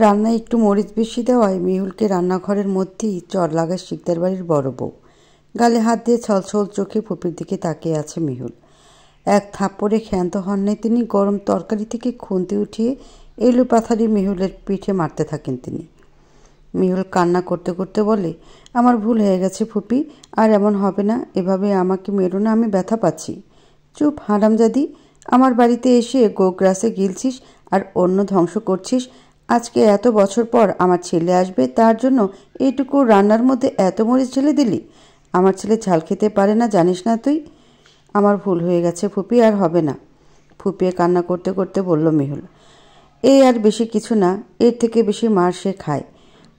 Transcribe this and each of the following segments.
রান্নায় একটু মরিচ বেশি দেওয়ায় মেহুলকে রান্নাঘরের মধ্যেই চড় লাগায় শিকদার বাড়ির বড় বউ। গালে হাত দিয়ে ছলছল চোখে ফুপির দিকে তাকিয়ে আছে মেহুল। এক থাপ্পড়ে ক্ষান্ত হন নাই তিনি। গরম তরকারি থেকে খুন্তি উঠিয়ে এলো পাথারি মেহুলের পিঠে মারতে থাকেন তিনি। মেহুল কান্না করতে করতে বলে, আমার ভুল হয়ে গেছে ফুপি, আর এমন হবে না, এভাবে আমাকে মেরো না, আমি ব্যথা পাচ্ছি। চুপ হারামজাদি, আমার বাড়িতে এসে গোগ্রাসে গিলছিস আর অন্য ধ্বংস করছিস। আজকে এত বছর পর আমার ছেলে আসবে, তার জন্য এইটুকু রান্নার মধ্যে এত মরিচ ঢেলে দিলি? আমার ছেলে ঝাল খেতে পারে না, জানিস না তুই? আমার ভুল হয়ে গেছে ফুপি, আর হবে না, ফুপিয়ে কান্না করতে করতে বলল মেহুল। এই আর বেশি কিছু না, এর থেকে বেশি মার সে খায়।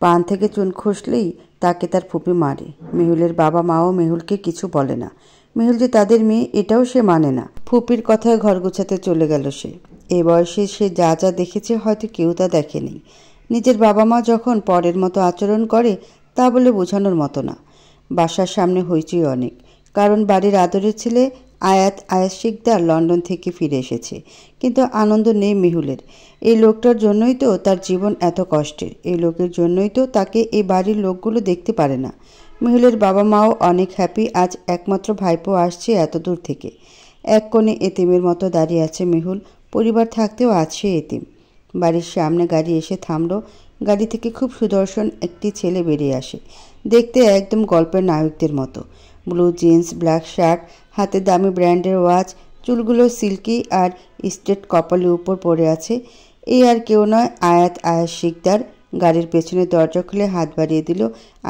পান থেকে চুন খসলেই তাকে তার ফুপি মারে। মেহুলের বাবা মাও মেহুলকে কিছু বলে না। মেহুল যে তাদের মেয়ে এটাও সে মানে না। ফুপির কথায় ঘর গুছাতে চলে গেল সে। এ বয়সে সে যা যা দেখেছে হয়তো কেউ তা দেখেনি। নিজের বাবা মা যখন পরের মতো আচরণ করে তা বলে বোঝানোর মতো না। বাসার সামনে হইচই অনেক, কারণ বাড়ির আদরের ছেলে আয়াত শিকদার লন্ডন থেকে ফিরে এসেছে। কিন্তু আনন্দ নেই মেহুলের। এই লোকটার জন্যই তো তার জীবন এত কষ্টের। এই লোকের জন্যই তো তাকে এই বাড়ির লোকগুলো দেখতে পারে না। মেহুলের বাবা মাও অনেক হ্যাপি, আজ একমাত্র ভাইপো আসছে এত দূর থেকে। এক কোণে এতিমের মতো দাঁড়িয়ে আছে মেহুল। পরিবার থাকতেও আছে এতিম। বাড়ির সামনে গাড়ি এসে থামল। গাড়ি থেকে খুব সুদর্শন একটি ছেলে বেরিয়ে আসে, দেখতে একদম গল্পের নায়কদের মতো। ব্লু জিন্স, ব্ল্যাক শার্ট, হাতে দামি ব্র্যান্ডের ওয়াচ, চুলগুলো সিল্কি আর স্ট্রেট কপালের উপর পড়ে আছে। এই আর কেউ নয়, আয়াত শিকদার। গাড়ির পেছনে দরজা খুলে হাত বাড়িয়ে দিল।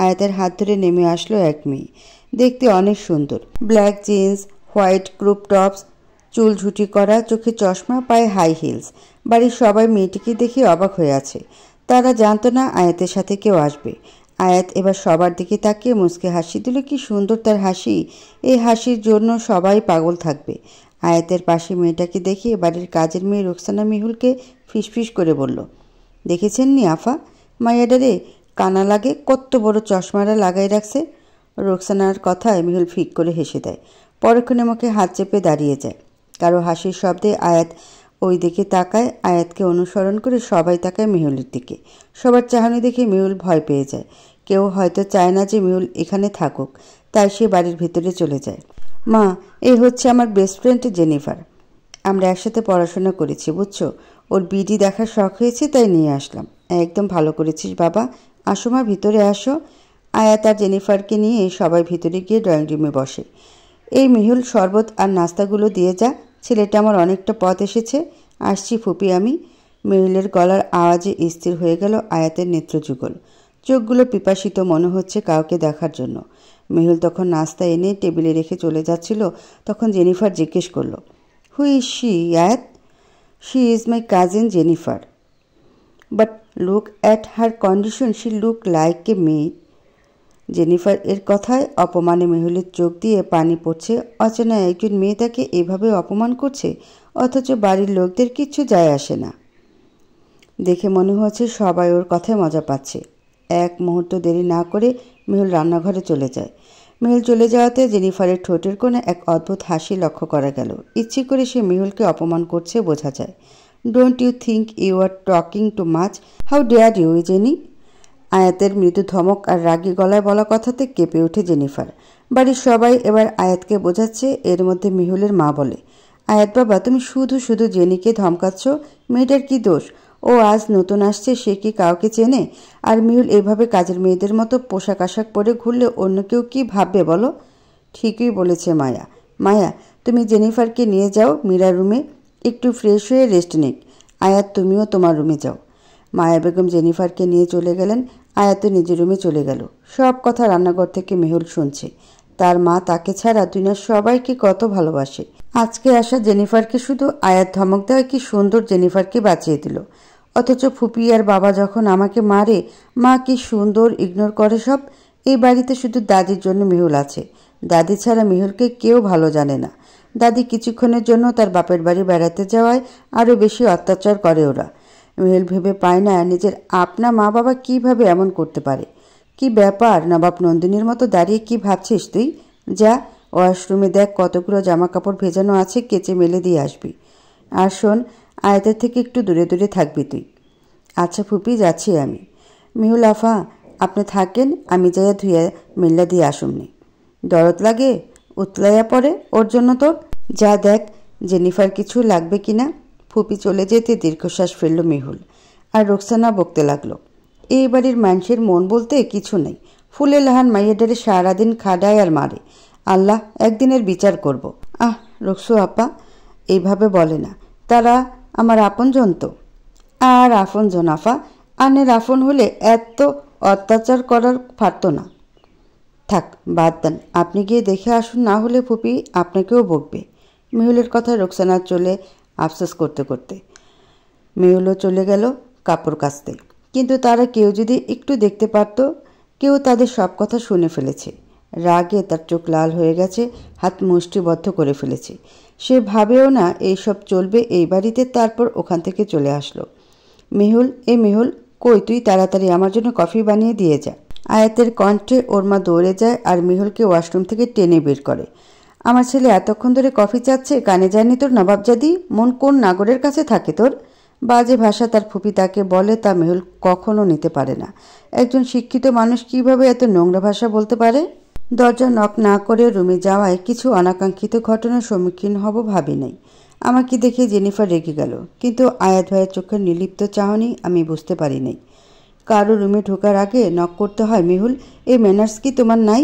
আয়াতের হাত ধরে নেমে আসলো এক মেয়ে, দেখতে অনেক সুন্দর। ব্ল্যাক জিন্স, হোয়াইট ক্রুপ টপস, চুল ঝুটি করা, চোখে চশমা, পায়ে হাই হিলস। বাড়ির সবাই মেয়েটিকে দেখে অবাক হয়ে আছে। তারা জানতো না আয়াতের সাথে কেউ আসবে। আয়াত এবার সবার দিকে তাকিয়ে মুচকে হাসি দিল। কি সুন্দর তার হাসি! এই হাসির জন্য সবাই পাগল থাকবে। আয়াতের পাশে মেয়েটাকে দেখে বাড়ির কাজের মেয়ে রোকসানা মেহুলকে ফিসফিস করে বলল, দেখেছেন নি আফা, মাইয়াডারে কানা লাগে, কত বড় চশমাটা লাগাই রাখছে। রোকসানার কথায় মেহুল ফিক করে হেসে দেয়। পরক্ষণে মুখে হাত চেপে দাঁড়িয়ে যায়। কারো হাসির শব্দে আয়াত ওই দিকে তাকায়। আয়াতকে অনুসরণ করে সবাই তাকায় মেহুলের দিকে। সবার চাহনি দেখে মেহুল ভয় পেয়ে যায়। কেউ হয়তো চায় না যে মেহুল এখানে থাকুক, তাই সে বাড়ির ভিতরে চলে যায়। মা, এই হচ্ছে আমার বেস্ট ফ্রেন্ড জেনিফার। আমরা একসাথে পড়াশোনা করেছি, বুঝছো? ওর বিডি দেখার শখ হয়েছে, তাই নিয়ে আসলাম। একদম ভালো করেছিস বাবা। আসো মা, ভিতরে আসো। আয়াত আর জেনিফারকে নিয়ে সবাই ভিতরে গিয়ে ড্রয়িং রুমে বসে। এই মেহুল, শরবত আর নাস্তাগুলো দিয়ে যা, ছেলেটা আমার অনেকটা পথ এসেছে। আসছি ফুপি আমি। মেহুলের গলার আওয়াজে স্থির হয়ে গেল আয়াতের নেত্রযুগল। চোখগুলো পিপাসিত, মনে হচ্ছে কাউকে দেখার জন্য। মেহুল তখন নাস্তা এনে টেবিলে রেখে চলে যাচ্ছিল। তখন জেনিফার জিজ্ঞেস করল, হু ইজ শি আয়াত? She is my cousin Jennifer, but look at her condition, she look like a মেয়ে। জেনিফার এর কথায় অপমানে মেহুলের চোখ দিয়ে পানি পড়ছে। অচেনা একজন মেয়ে তাকে এভাবে অপমান করছে, অথচ বাড়ির লোকদের কিচ্ছু যায় আসে না। দেখে মনে হচ্ছে সবাই ওর কথায় মজা পাচ্ছে। এক মুহূর্ত দেরি না করে মেহুল রান্নাঘরে চলে যায়। মেহুল চলে যাওয়াতে জেনিফারের ঠোঁটের কোণে এক অদ্ভুত হাসি লক্ষ্য করা গেল। ইচ্ছে করে সে মেহুলকে অপমান করছে বোঝা যায়। Don't you think you are talking too much? How dare you Jenny? আয়াতের মৃদু ধমক আর রাগী গলায় বলা কথাতে কেঁপে ওঠে জেনিফার। বাড়ির সবাই এবার আয়াতকে বোঝাচ্ছে। এর মধ্যে মেহুলের মা বলে, আয়াত বাবা, তুমি শুধু শুধু জেনিকে ধমকাচ্ছ। মেয়েটার কি দোষ? ও আজ নতুন আসছে, সে কি কাউকে চেনে? আর মেহুল এভাবে কাজের মেয়েদের মতো পোশাক আশাক পরে ঘুরলে অন্য কেউ কি ভাববে বলো? ঠিকই বলেছে মায়া। মায়া, তুমি জেনিফারকে নিয়ে যাও মীরা রুমে, একটু ফ্রেশ হয়ে রেস্ট নিক। আয়াত, তুমিও তোমার রুমে যাও। মায়া বেগম জেনিফারকে নিয়ে চলে গেলেন। আয়াত নিজের রুমে চলে গেল। সব কথা রান্নাঘর থেকে মেহুল শুনছে। তার মা তাকে ছাড়া দুনিয়ার সবাইকে কত ভালোবাসে। আজকে আসা জেনিফারকে শুধু আয়াত ধমক দেয়, কি সুন্দর জেনিফারকে বাঁচিয়ে দিল। অথচ ফুপি আর বাবা যখন আমাকে মারে, মা কি সুন্দর ইগনোর করে সব। এই বাড়িতে শুধু দাদির জন্য মেহুল আছে। দাদি ছাড়া মেহুলকে কেউ ভালো জানে না। দাদি কিছুক্ষণের জন্য তার বাপের বাড়ি বেড়াতে যাওয়ায় আরও বেশি অত্যাচার করে ওরা। মেহুল ভেবে পায় না নিজের আপনা মা বাবা কিভাবে এমন করতে পারে। কি ব্যাপার, নবাব নন্দিনীর মতো দাঁড়িয়ে কি ভাবছিস তুই? যা ওয়াশরুমে দেখ কতগুলো জামা কাপড় ভেজানো আছে, কেচে মেলে দিয়ে আসবি। আর শোন, আয়াতের থেকে একটু দূরে দূরে থাকবি তুই। আচ্ছা ফুপি, যাচ্ছি আমি। মিহুল আফা, আপনি থাকেন, আমি যাইয়া ধুইয়া মিল্লা দিয়ে আসুমনি। দরদ লাগে উতলাইয়া পড়ে ওর জন্য তোর। যা দেখ জেনিফার কিছু লাগবে কিনা। ফুপি চলে যেতে দীর্ঘশ্বাস ফেলল মিহুল। আর রোকসানা বকতে লাগলো, এই বাড়ির মানুষের মন বলতে কিছু নেই। ফুলে লাহান মাইয়াডারে সারাদিন খাডায় আর মারে। আল্লাহ একদিনের বিচার করব। আহ রোকসু আপা, এইভাবে বলে না, তারা আমার আপনজন তো। আর আপনজন আফা, আনের আপন হলে এত অত্যাচার করার পারত না। থাক বাদ দেন, আপনি গিয়ে দেখে আসুন, না হলে ফুপি আপনাকেও বকবে। মিহুলের কথা রোকসানা চলে আফসোস করতে করতে। মিহুলও চলে গেল কাপড় কাচতে। কিন্তু তারা কেউ যদি একটু দেখতে পারত, কেউ তাদের সব কথা শুনে ফেলেছে। রাগে তার চোখ লাল হয়ে গেছে, হাত মুষ্টিবদ্ধ করে ফেলেছে। সে ভাবেও না এইসব চলবে এই বাড়িতে। তারপর ওখান থেকে চলে আসলো। মেহুল, মেহুল, কই তুই? তাড়াতাড়ি আমার জন্য কফি বানিয়ে দিয়ে যা। আয়াতের কণ্ঠে ওর মা দৌড়ে যায় আর মেহুলকে ওয়াশরুম থেকে টেনে বের করে। আমার ছেলে এতক্ষণ ধরে কফি চাচ্ছে, কানে যায়নি তোর নবাবজাদি? মন কোন নাগরের কাছে থাকে তোর? বাজে ভাষা তার ফুপি তাকে বলে, তা মেহুল কখনো নিতে পারে না। একজন শিক্ষিত মানুষ কিভাবে এত নোংরা ভাষা বলতে পারে? দরজা নক না করে রুমে যাওয়ায় কিছু অনাকাঙ্ক্ষিত ঘটনার সম্মুখীন হব ভাবি নাই। আমাকে দেখে জেনিফার রেগে গেল, কিন্তু আয়াত ভাইয়ের চোখের নির্লিপ্ত চাহনি আমি বুঝতে পারি নাই। কারো রুমে ঢোকার আগে নক করতে হয় মেহুল? এই ম্যানার্স কি তোমার নাই?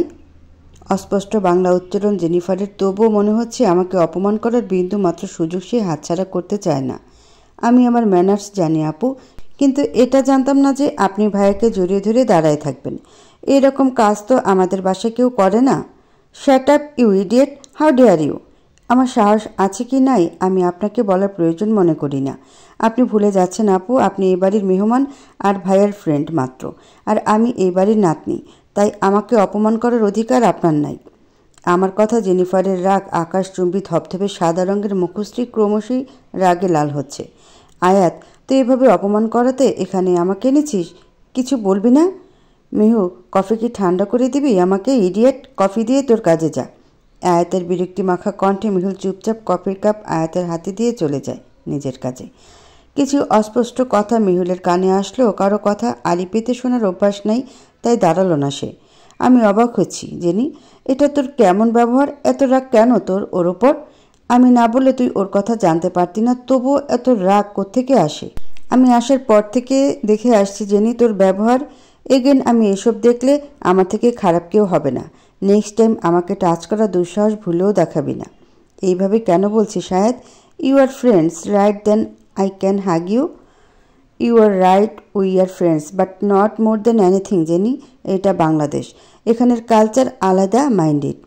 অস্পষ্ট বাংলা উচ্চারণ জেনিফারের, তবুও মনে হচ্ছে আমাকে অপমান করার বিন্দু মাত্র সুযোগ সে হাতছাড়া করতে চায় না। আমি আমার ম্যানার্স জানি আপু, কিন্তু এটা জানতাম না যে আপনি ভাইয়াকে জড়িয়ে ধরে দাঁড়ায় থাকবেন। এরকম কাজ তো আমাদের বাসায় কেউ করে না। Shut up you idiot, how dare you! আমার সাহস আছে কি নাই আমি আপনাকে বলার প্রয়োজন মনে করি না। আপনি ভুলে যাচ্ছেন আপু, আপনি এই বাড়ির মেহমান আর ভাইয়ের ফ্রেন্ড মাত্র। আর আমি এই বাড়ির নাতনি, তাই আমাকে অপমান করার অধিকার আপনার নাই। আমার কথা জেনিফারের রাগ আকাশচুম্বী ধপধপে সাদা রঙের মুখশ্রী ক্রমশই রাগে লাল হচ্ছে। আয়াত, তুই এভাবে অপমান করাতে এখানে আমাকে এনেছিস? কিছু বলবি না? মেহু, কফি কি ঠান্ডা করে দিবি আমাকে? ইডিয়েট, কফি দিয়ে তোর কাজে যা। আয়াতের বিরক্তি মাখা কণ্ঠে মেহুল চুপচাপ কফির কাপ আয়াতের হাতে দিয়ে চলে যায় নিজের কাজে। কিছু অস্পষ্ট কথা মেহুলের কানে আসলো। কারো কথা আড়ি পেতে শোনার অভ্যাস নাই, তাই দাঁড়ালো না সে। আমি অবাক হচ্ছি জেনি, এটা তোর কেমন ব্যবহার? এত রাগ কেন তোর ওর ওপর? আমি না বলে তুই ওর কথা জানতে পারতি না, তবুও এত রাগ কোত্থেকে আসে? আমি আসার পর থেকে দেখে আসছি জেনি তোর ব্যবহার। এগেন আমি এসব দেখলে আমার থেকে খারাপ কেউ হবে না। নেক্সট টাইম আমাকে টাচ করা দুঃসাহস ভুলেও দেখাবি না। এইভাবে কেন বলছিস শায়দ? You are friends, right? Then I can hug you. You are right, we are friends, but not more than anything Jenny. এটা বাংলাদেশ, এখানের কালচার আলাদা মাইন্ডেড।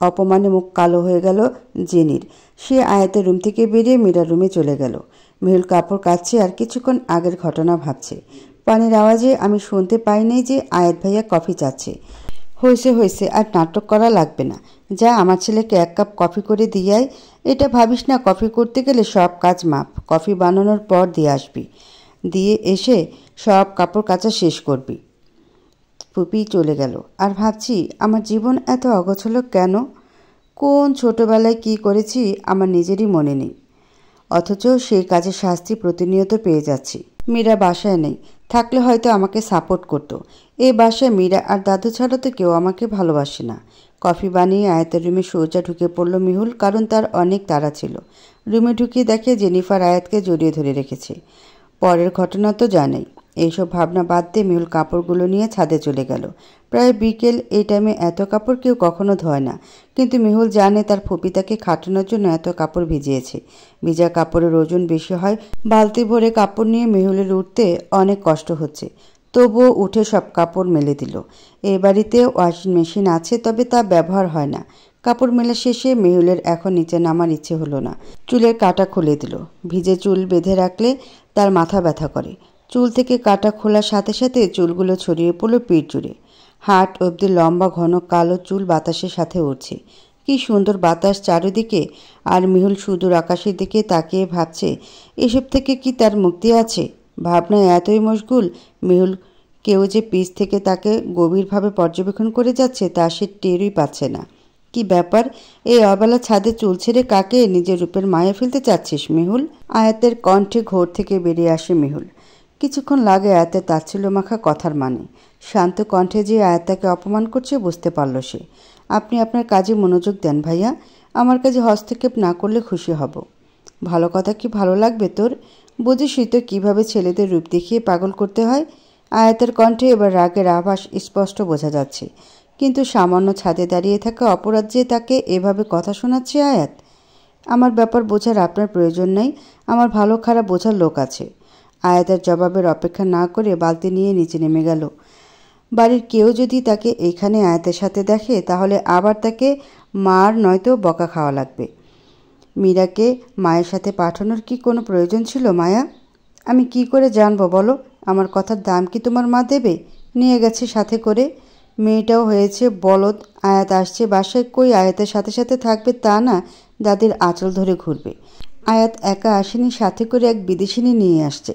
অপমানে মুখ কালো হয়ে গেল জেনির। সে আয়াতের রুম থেকে বেরিয়ে মীরার রুমে চলে গেল। মেহুল কাপড় কাচ্ছে আর কিছুক্ষণ আগের ঘটনা ভাবছে। পানির আওয়াজে আমি শুনতে পাই নাই যে আয়াত ভাইয়া কফি চাচ্ছে। হয়েছে, আর নাটক করা লাগবে না। যা আমার ছেলেকে এক কাপ কফি করে দিয়ে আয়। এটা ভাবিস না কফি করতে গেলে সব কাজ মাপ। কফি বানানোর পর দিয়ে আসবি, দিয়ে এসে সব কাপড় কাচা শেষ করবি। ফুপি চলে গেল। আর ভাবছি আমার জীবন এত অগোছালো কেন? কোন ছোটবেলায় কি করেছি আমার নিজেরই মনে নেই, অথচ সেই কাজের শাস্তি প্রতিনিয়ত পেয়ে যাচ্ছি। মীরা বাসায় নেই, থাকলে হয়তো আমাকে সাপোর্ট করতো। এই বাসায় মীরা আর দাদু ছাড়া তো কেউ আমাকে ভালোবাসে না। কফি বানিয়ে আয়াতের রুমে সোজা ঢুকে পড়ল মিহুল, কারণ তার অনেক তাড়া ছিল। রুমে ঢুকে দেখে জেনিফার আয়াতকে জড়িয়ে ধরে রেখেছে। পরের ঘটনা তো জানেই। এইসব ভাবনা বাদ দিয়ে মিহুল কাপড়গুলো নিয়ে ছাদে চলে গেল। প্রায় বিকেল, এই টাইমে এত কাপড় কেউ কখনো ধোয় না। কিন্তু মিহুল জানে তার ফুপি তাকে খাটানোর জন্য এত কাপড় ভিজিয়েছে। ভিজা কাপড়ের ওজন বেশি হয়। বালতি ভরে কাপড় নিয়ে মিহুলের উঠতে অনেক কষ্ট হচ্ছে, তবুও উঠে সব কাপড় মেলে দিল। এই বাড়িতে ওয়াশিং মেশিন আছে, তবে তা ব্যবহার হয় না। কাপড় মেলা শেষে মেহুলের এখন নিচে নামার ইচ্ছে হলো না। চুলের কাঁটা খুলে দিল। ভিজে চুল বেঁধে রাখলে তার মাথা ব্যথা করে। চুল থেকে কাঁটা খোলার সাথে সাথে চুলগুলো ছড়িয়ে পড়ল পিঠ জুড়ে। হাট অবধি লম্বা ঘন কালো চুল বাতাসের সাথে উড়ছে। কি সুন্দর বাতাস চারিদিকে। আর মিহুল সুদূর আকাশের দিকে তাকিয়ে ভাবছে, এসব থেকে কি তার মুক্তি আছে? ভাবনায় এতই মশগুল মিহুল, কেউ যে পিছ থেকে তাকে গভীরভাবে পর্যবেক্ষণ করে যাচ্ছে তা সে টেরই পাচ্ছে না। কি ব্যাপার? এই অবেলা ছাদে চুল ছেড়ে কাকে নিজের রূপের মায়া ফেলতে চাচ্ছিস মেহুল? আয়াতের কণ্ঠে ঘোর থেকে বেরিয়ে আসে মেহুল। কিছুক্ষণ লাগে আয়াতের তাচ্ছিল্য মাখা কথার মানে। শান্ত কণ্ঠে যে আয়াত তাকে অপমান করছে বুঝতে পারল সে। আপনি আপনার কাজে মনোযোগ দেন ভাইয়া, আমার কাজে হস্তক্ষেপ না করলে খুশি হব। ভালো কথা কি ভালো লাগবে তোর? বুঝিসই তো কীভাবে ছেলেদের রূপ দেখিয়ে পাগল করতে হয়। আয়াতের কণ্ঠে এবার রাগের আভাস স্পষ্ট বোঝা যাচ্ছে। কিন্তু সামান্য ছাদে দাঁড়িয়ে থাকা অপরাধ যে তাকে এভাবে কথা শোনাচ্ছে আয়াত। আমার ব্যাপার বোঝার আপনার প্রয়োজন নেই, আমার ভালো খারাপ বোঝার লোক আছে। আয়াতের জবাবের অপেক্ষা না করে বালতি নিয়ে নিচে নেমে গেল। বাড়ির কেউ যদি তাকে এইখানে আয়াতের সাথে দেখে তাহলে আবার তাকে মার নয়তো বকা খাওয়া লাগবে। মীরাকে মায়ের সাথে পাঠানোর কি কোনো প্রয়োজন ছিল মায়া? আমি কি করে জানবো বলো? আমার কথার দাম কি তোমার মা দেবে? নিয়ে গেছে সাথে করে। মেয়েটাও হয়েছে বলদ। আয়াত আসছে বাসায়, কই আয়াতের সাথে সাথে থাকবে তা না, দাদির আঁচল ধরে ঘুরবে। আয়াত একা আসেনি, সাথে করে এক বিদেশিনী নিয়ে আসছে।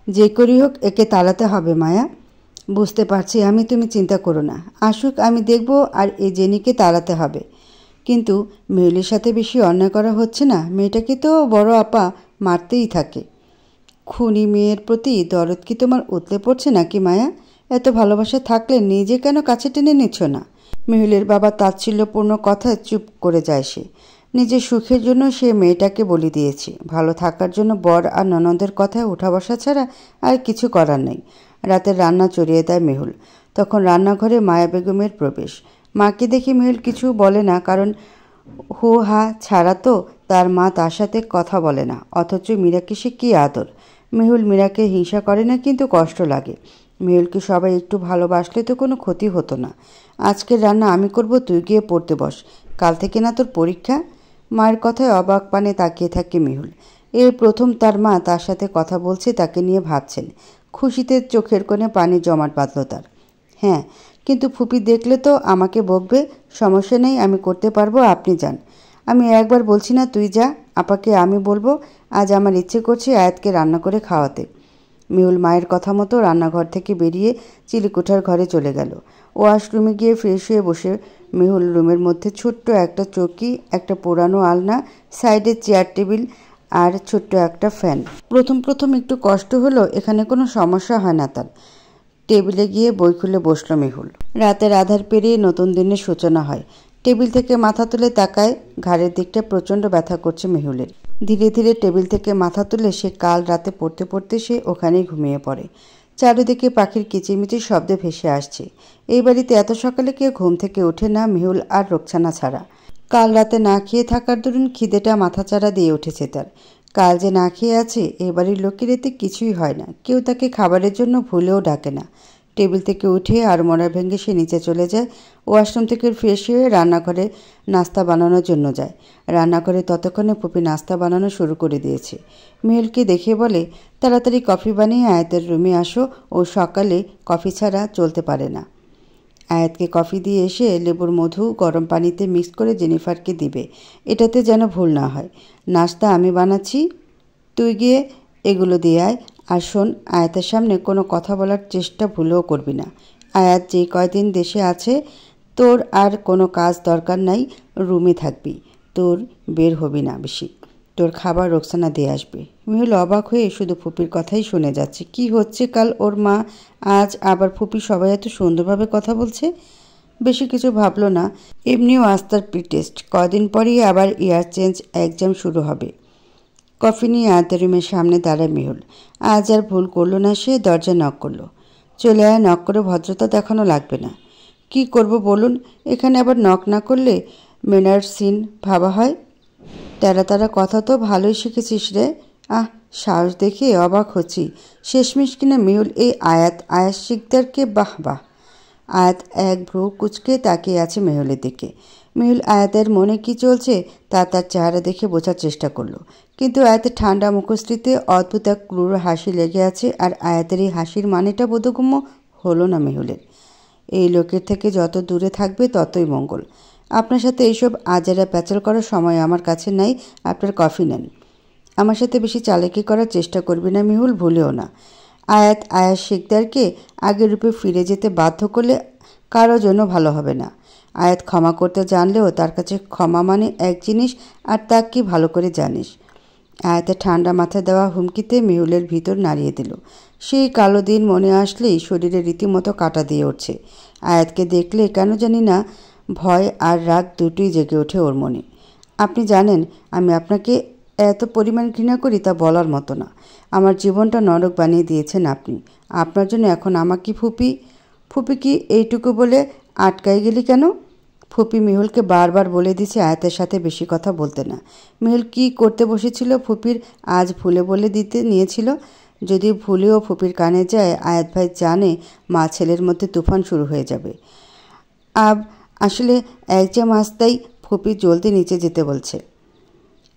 যে করেই হোক একে তাড়াতে হবে মায়া। বুঝতে পারছি আমি, তুমি চিন্তা করো না, আসুক আমি দেখব। আর এই জেনিকে তাড়াতে হবে। কিন্তু মেয়েলির সাথে বেশি অন্যায় করা হচ্ছে না? মেয়েটাকে তো বড় আপা মারতেই থাকে। খুনি মেয়ের প্রতি দরদ কি তোমার উতলে পড়ছে নাকি মায়া? এত ভালোবাসা থাকলে নিজে কেন কাছে টেনে নিচ্ছ না? মেহুলের বাবা তাচ্ছিল্যপূর্ণ কথায় চুপ করে যায় সে। নিজের সুখের জন্য সে মেয়েটাকে বলি দিয়েছে, ভালো থাকার জন্য বর আর ননদের কথায় উঠা বসা ছাড়া আর কিছু করার নেই। রাতের রান্না চড়িয়ে দেয় মেহুল। তখন রান্নাঘরে মায়া বেগমের প্রবেশ। মাকে দেখে মেহুল কিছু বলে না, কারণ হু হা ছাড়া তো তার মা তার সাথে কথা বলে না। অথচ মীরাকে সে কী আদর। মেহুল মীরাকে হিংসা করে না, কিন্তু কষ্ট লাগে। মেহুলকে সবাই একটু ভালোবাসলে তো কোনো ক্ষতি হতো না। আজকের রান্না আমি করব, তুই গিয়ে পড়তে বস, কাল থেকে না তোর পরীক্ষা। মায়ের কথায় অবাক পানে তাকিয়ে থাকে মেহুল। এই প্রথম তার মা তার সাথে কথা বলছে, তাকে নিয়ে ভাবছেন। খুশিতে চোখের কোণে পানি জমাট বাঁধল তার। হ্যাঁ, কিন্তু ফুপি দেখলে তো আমাকে বকবে। সমস্যা নেই, আমি করতে পারবো, আপনি যান। আমি একবার বলছি না তুই যা। আপাকে আমি বলবো আজ আমার ইচ্ছে করছে আয়াতকে রান্না করে খাওয়াতে। মেহুল মায়ের কথা মতো রান্নাঘর থেকে বেরিয়ে চিলেকোঠার ঘরে চলে গেল। ওয়াশরুমে গিয়ে ফ্রেশ হয়ে বসে মেহুল রুমের মধ্যে ছোট্ট একটা চৌকি, একটা পুরানো আলনা, সাইডে চেয়ার টেবিল আর ছোট্ট একটা ফ্যান। প্রথম একটু কষ্ট হলো, এখানে কোনো সমস্যা হয় না তার। টেবিলে গিয়ে বই খুলে বসল মেহুল। রাতের আধার পেরিয়ে নতুন দিনের সূচনা হয়। টেবিল থেকে মাথা তুলে তাকায়, ঘাড়ের দিকটা প্রচণ্ড ব্যথা করছে মেহুলের। ধীরে ধীরে টেবিল থেকে মাথা তুলে সে কাল রাতে পড়তে পড়তে সে ওখানেই ঘুমিয়ে পড়ে। চারিদিকে পাখির কিচিরমিচির শব্দ ভেসে আসছে। এই বাড়িতে এত সকালে কেউ ঘুম থেকে ওঠে না, মেহুল আর রোকসানা ছাড়া। কাল রাতে না খেয়ে থাকার দরুন খিদেটা মাথাচাড়া দিয়ে উঠেছে তার। কাল যে না খেয়ে আছে, এ বাড়ির লোকের এতে কিছুই হয় না। কেউ তাকে খাবারের জন্য ভুলেও ডাকে না। টেবিল থেকে উঠে আড়মোড়া ভেঙে সে নিচে চলে যায়। ওয়াশরুম থেকে ফ্রেশ হয়ে রান্নাঘরে নাস্তা বানানোর জন্য যায়। রান্নাঘরে ততক্ষণে পুপি নাস্তা বানানো শুরু করে দিয়েছে। মেহুলকে দেখে বলে, তাড়াতাড়ি কফি বানিয়ে আয়াতের রুমে আসো, ও সকালে কফি ছাড়া চলতে পারে না। আয়াতকে কফি দিয়ে এসে লেবুর মধু গরম পানিতে মিক্স করে জেনিফারকে দিবে, এটাতে যেন ভুল না হয়। নাস্তা আমি বানাচ্ছি, তুই গিয়ে এগুলো দিয়ে আয়। আর শোন, আয়াতের সামনে কোনো কথা বলার চেষ্টা ভুলেও করবি না। আয়াত যে কয়দিন দেশে আছে তোর আর কোনো কাজ দরকার নাই, রুমে থাকবি, তোর বের হবি না বেশি। তোর খাবার রোকসানা দিয়ে আসবে। মেহুল অবাক হয়ে শুধু ফুপির কথাই শুনে যাচ্ছে। কি হচ্ছে কাল ওর মা, আজ আবার ফুপি, সবাই এত সুন্দরভাবে কথা বলছে। বেশি কিছু ভাবলো না। এমনিও আজ তার প্রিটেস্ট, কদিন পরেই আবার ইয়ার চেঞ্জ এক্সাম শুরু হবে। কফি নিয়ে আয়াতের রুমের সামনে দাঁড়ায় মেহুল। আজ আর ভুল করলো না সে, দরজা নক করলো। চলে আয়, নক করে ভদ্রতা দেখানো লাগবে না। কি করব বলুন? এখানে আবার নক না করলে মেনার সিন ভাবা হয়। তারা কথা তো ভালোই শিখেছিস রে। সাহস দেখে অবাক হচ্ছি। শেষমেশ কিনা মেহুল এই আয়াত শিকদারকে। বাহ বাহ। আয়াত এক ভ্রু কুচকে তাকিয়ে আছে মেহুলের দিকে। মেহুল আয়াতের মনে কি চলছে তার চেহারা দেখে বোঝার চেষ্টা করলো। কিন্তু আয়াতের ঠান্ডা মুখশ্রীতে অদ্ভুত এক ক্রূর হাসি লেগে আছে। আর আয়াতের এই হাসির মানেটা বোধগম্য হলো না মেহুলের। এই লোকের থেকে যত দূরে থাকবে ততই মঙ্গল। আপনার সাথে এইসব আজারা প্যাচাল করার সময় আমার কাছে নাই। আপনার কফি নেন। আমার সাথে বেশি চালাকি করার চেষ্টা করবি না মেহুল, ভুলেও না। আয়াত শিকদারকে আগের রূপে ফিরে যেতে বাধ্য করলে কারো জন্য ভালো হবে না। আয়াত ক্ষমা করতে জানলেও তার কাছে ক্ষমা মানে এক জিনিস, আর তা কি ভালো করে জানিস। আয়াতের ঠান্ডা মাথায় দেওয়া হুমকিতে মেহুলের ভিতর নাড়িয়ে দিল। সেই কালো দিন মনে আসলেই শরীরে রীতিমতো কাঁটা দিয়ে উঠছে। আয়াতকে দেখলে কেন জানি না ভয় আর রাগ দুটোই জেগে ওঠে ওর মনে। আপনি জানেন আমি আপনাকে এত পরিমাণ ঘৃণা করি তা বলার মতো না। আমার জীবনটা নরক বানিয়ে দিয়েছেন আপনি। আপনার জন্য এখন আমাকে ফুপি কি এইটুকু বলে আটকাই গেলি কেন? ফুপি মেহুলকে বারবার বলে দিছে আয়াতের সাথে বেশি কথা বলতে না। মেহুল কি করতে বসেছিল ফুপির আজ ভুলে বলে দিতে নিয়েছিল। যদি ভুলেও ফুপির কানে যায় আয়াত ভাই জানে মা ছেলের মধ্যে তুফান শুরু হয়ে যাবে। আসলে এক যে মাস্তাই ফুপি জলদি নিচে যেতে বলছে।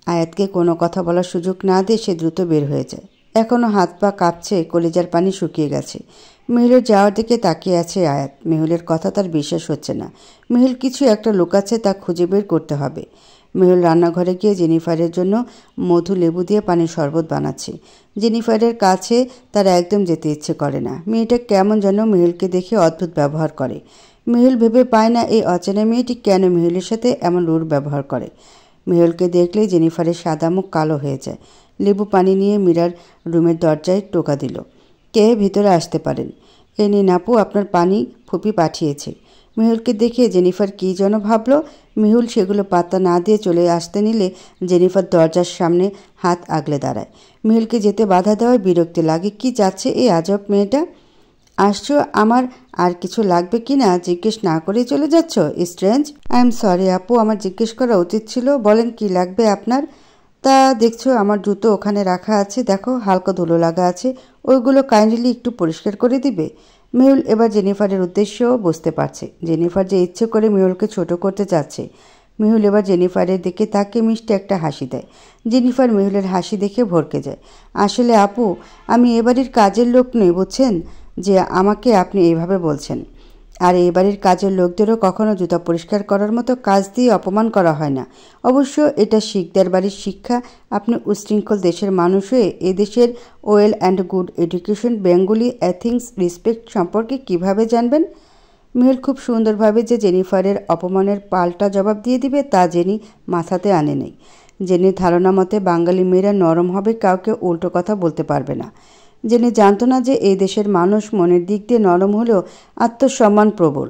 আয়াতকে কোনো কথা বলার সুযোগ না দিয়ে সে দ্রুত বের হয়ে যায়। এখনও হাত পা কাঁপছে, কলিজার পানি শুকিয়ে গেছে। মেহুলের যাওয়ার দিকে তাকিয়ে আছে আয়াত। মেহুলের কথা তার বিশ্বাস হচ্ছে না। মেহুল কিছু একটা লুকাচ্ছে, তা খুঁজে বের করতে হবে। মেহুল রান্নাঘরে গিয়ে জেনিফারের জন্য মধু লেবু দিয়ে পানির শরবত বানাচ্ছে। জেনিফারের কাছে তার একদম যেতে ইচ্ছে করে না। মেয়েটা কেমন যেন মেহুলকে দেখে অদ্ভুত ব্যবহার করে। মেহুল ভেবে পায় না এই অচেনা মেয়েটি কেন মেহুলের সাথে এমন রূঢ় ব্যবহার করে। মেহুলকে দেখলেই জেনিফারের সাদা মুখ কালো হয়ে যায়। লেবু পানি নিয়ে মীরার রুমের দরজায় টোকা দিল। কে ভিতরে আসতে পারেন? এ নিন আপু, আপনার পানি ফুপি পাঠিয়েছে। মেহুলকে দেখে জেনিফার কী যেন ভাবল। মেহুল সেগুলো পাত্তা না দিয়ে চলে আসতে নিলে জেনিফার দরজার সামনে হাত আগলে দাঁড়ায়। মেহুলকে যেতে বাধা দেওয়ায় বিরক্তি লাগে। কি যাচ্ছে এই আজব মেয়েটা? আসছো, আমার আর কিছু লাগবে কি না জিজ্ঞেস না করেই চলে যাচ্ছ? স্ট্রেঞ্জ। আই এম সরি আপু, আমার জিজ্ঞেস করা উচিত ছিল। বলেন কি লাগবে আপনার? তা দেখছো আমার জুতো ওখানে রাখা আছে, দেখো হালকা ধুলো লাগা আছে, ওইগুলো কাইন্ডলি একটু পরিষ্কার করে দিবে? মেহুল এবার জেনিফারের উদ্দেশ্যও বুঝতে পারছে। জেনিফার যে ইচ্ছে করে মেহুলকে ছোট করতে চাচ্ছে। মেহুল এবার জেনিফারের দিকে তাকে মিষ্টি একটা হাসি দেয়। জেনিফার মেহুলের হাসি দেখে ভরকে যায়। আসলে আপু, আমি এ বাড়ির কাজের লোক নই, বুঝছেন, যে আমাকে আপনি এইভাবে বলছেন। আর এই বাড়ির কাজের লোকদেরও কখনো জুতা পরিষ্কার করার মতো কাজ দিয়ে অপমান করা হয় না। অবশ্য এটা শিখদের বাড়ির শিক্ষা। আপনি উশৃঙ্খল দেশের মানুষ হয়ে এদেশের well and good education, Bengali ethics, respect সম্পর্কে কিভাবে জানবেন? মেহুল খুব সুন্দরভাবে যে জেনিফারের অপমানের পাল্টা জবাব দিয়ে দিবে তা জেনি মাথাতে আনে নেই। জেনির ধারণা মতে বাঙালি মেয়েরা নরম হবে, কাউকে উল্টো কথা বলতে পারবে না। জেনি জানত না যে এই দেশের মানুষ মনের দিক দিয়ে নরম হলেও আত্মসম্মান প্রবল,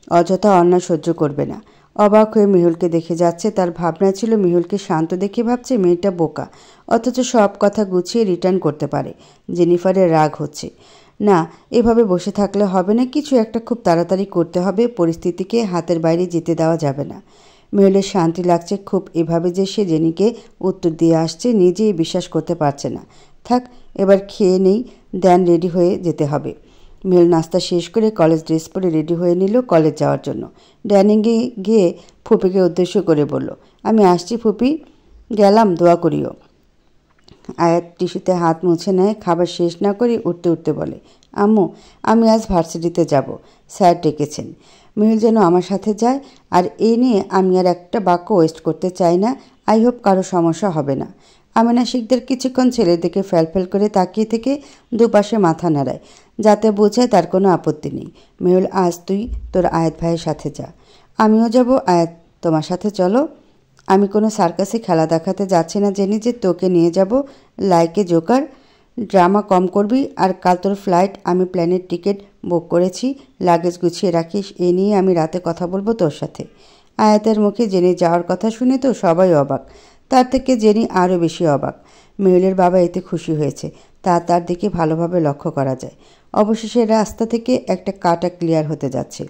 অযথা অন্যায় সহ্য করবে না। অবাক হয়ে মেহুলকে দেখে যাচ্ছে। তার ভাবনা ছিল মেহুলকে শান্ত দেখে ভাবছে মেয়েটা বোকা, অথচ সব কথা গুছিয়ে রিটার্ন করতে পারে। জেনিফারের রাগ হচ্ছে। না, এভাবে বসে থাকলে হবে না, কিছু একটা খুব তাড়াতাড়ি করতে হবে। পরিস্থিতিকে হাতের বাইরে যেতে দেওয়া যাবে না। মেহুলের শান্তি লাগছে খুব এভাবে যে সে জেনিকে উত্তর দিয়ে আসছে, নিজেই বিশ্বাস করতে পারছে না। থাক, এবার খেয়ে নেই, দেন রেডি হয়ে যেতে হবে। মেহুল নাস্তা শেষ করে কলেজ ড্রেস পরে রেডি হয়ে নিল কলেজ যাওয়ার জন্য। ডাইনিংয়ে গিয়ে ফুপিকে উদ্দেশ্য করে বলল, আমি আসছি ফুপি, গেলাম, দোয়া করিও। আয়াত টিস্যুতে হাত মুছে নেয়। খাবার শেষ না করে উঠতে উঠতে বলে, আম্মু, আমি আজ ভার্সিটিতে যাব, স্যার ডেকেছেন। মেহুল যেন আমার সাথে যায়। আর এই নিয়ে আমি আর একটা বাক্য ওয়েস্ট করতে চাই না। আই হোপ কারো সমস্যা হবে না। আমিনা শিকদার কিছুক্ষণ ছেলের দিকে ফ্যালফ্যাল করে তাকিয়ে থেকে দুপাশে মাথা নাড়ায়, যাতে বোঝায় তার কোনো আপত্তি নেই। মেহুল, আজ তুই তোর আয়াত ভাইয়ের সাথে যা। আমিও যাব। আয়াত, তোমার সাথে চলো। আমি কোনো সার্কাসে খেলা দেখাতে যাচ্ছি না জেনি যে তোকে নিয়ে যাব লাইকে জোকার। ড্রামা কম করবি। আর কাল তোর ফ্লাইট, আমি প্লেনের টিকিট বুক করেছি, লাগেজ গুছিয়ে রাখিস। এ নিয়ে আমি রাতে কথা বলবো তোর সাথে। আয়াতের মুখে জেনি যাওয়ার কথা শুনে তো সবাই অবাক। তার থেকে জেনি আরও বেশি অবাক। মেহুলের বাবা এতে খুশি হয়েছে, তার দিকে ভালোভাবে লক্ষ্য করা যায়। অবশেষে রাস্তা থেকে একটা কাটা ক্লিয়ার হতে যাচ্ছে।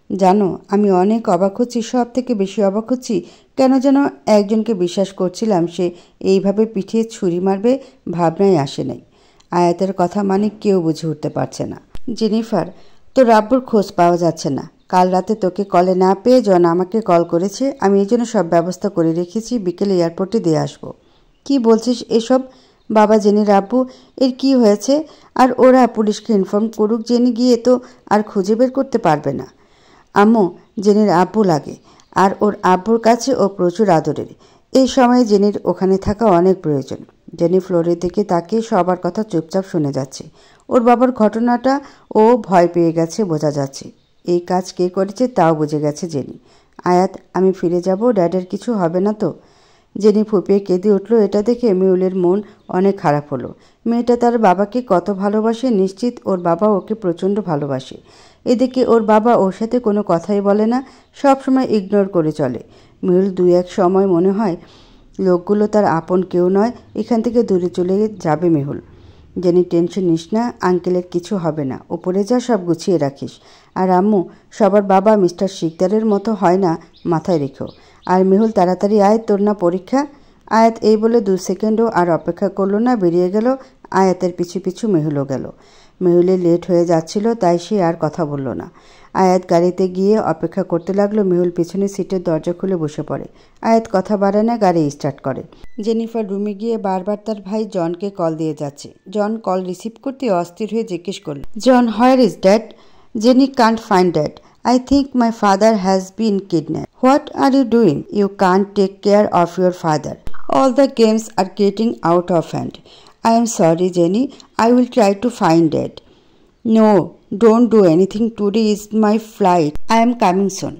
জানো, আমি অনেক অবাক হচ্ছি, সব থেকে বেশি অবাক হচ্ছি কেন যেন একজনকে বিশ্বাস করছিলাম সে এইভাবে পিঠিয়ে ছুরি মারবে, ভাবনায় আসে নাই। আয়াতের কথা মানে কেউ বুঝে উঠতে পারছে না। জেনিফার, তোর আব্বুর খোঁজ পাওয়া যাচ্ছে না। কাল রাতে তোকে কলে না পেয়ে জন আমাকে কল করেছে। আমি এই জন্য সব ব্যবস্থা করে রেখেছি, বিকেলে এয়ারপোর্টে দিয়ে আসবো। কি বলছিস এসব? বাবা, জেনির আব্বু, এর কি হয়েছে? আর ওরা পুলিশকে ইনফর্ম করুক, জেনি গিয়ে তো আর খুঁজে বের করতে পারবে না। আম্মু, জেনির আব্বু লাগে, আর ওর আব্বুর কাছে ও প্রচুর আদরের। এই সময়ে জেনির ওখানে থাকা অনেক প্রয়োজন। জেনি ফ্লোরের দিকে তাকিয়ে সবার কথা চুপচাপ শুনে যাচ্ছে। ওর বাবার ঘটনাটা ও ভয় পেয়ে গেছে, বোঝা যাচ্ছে। এই কাজ কে করেছে তাও বুঝে গেছে জেনি। আয়াত, আমি ফিরে যাব, ড্যাডের কিছু হবে না তো? জেনি ফুপিয়ে কেঁদে উঠল। এটা দেখে মিহুলের মন অনেক খারাপ হলো। মেয়েটা তার বাবাকে কত ভালোবাসে, নিশ্চিত ওর বাবা ওকে প্রচণ্ড ভালোবাসে। এদিকে ওর বাবা ওর সাথে কোনো কথাই বলে না, সব সময় ইগনোর করে চলে। মিহুল দুই এক সময় মনে হয় লোকগুলো তার আপন কেউ নয়, এখান থেকে দূরে চলে যাবে মিহুল। জেনি টেনশন নিস না, আঙ্কেলের কিছু হবে না, ওপরে যা সব গুছিয়ে রাখিস। আর আম্মু, সবার বাবা মিস্টার শিকদারের মতো হয় না, মাথায় রেখো। আর মিহুল তাড়াতাড়ি আয়, তোর না পরীক্ষা। আয়াত এই বলে 2 সেকেন্ডও আর অপেক্ষা করলো না, বেরিয়ে গেল। আয়াতের পিছু পিছু মেহুলও গেল। মেহুলের লেট হয়ে যাচ্ছিল, তাই সে আর কথা বলল না। আয়াত গাড়িতে গিয়ে অপেক্ষা করতে লাগলো। মেহুল পিছনের সিটের দরজা খুলে বসে পড়ে। আয়াত কথা বাড়ায় না, গাড়ি স্টার্ট করে। জেনিফার রুমে গিয়ে বারবার তার ভাই জনকে কল দিয়ে যাচ্ছে। জন কল রিসিভ করতে অস্থির হয়ে জিজ্ঞেস করল, John, where is dad? Jenny can't find dad. I think my father has been kidnapped. What are you doing? You can't take care of your father. All the games are getting out of hand. I am sorry, Jenny. I will try to find Dad. No, don't do anything. Today is my flight. I am coming soon.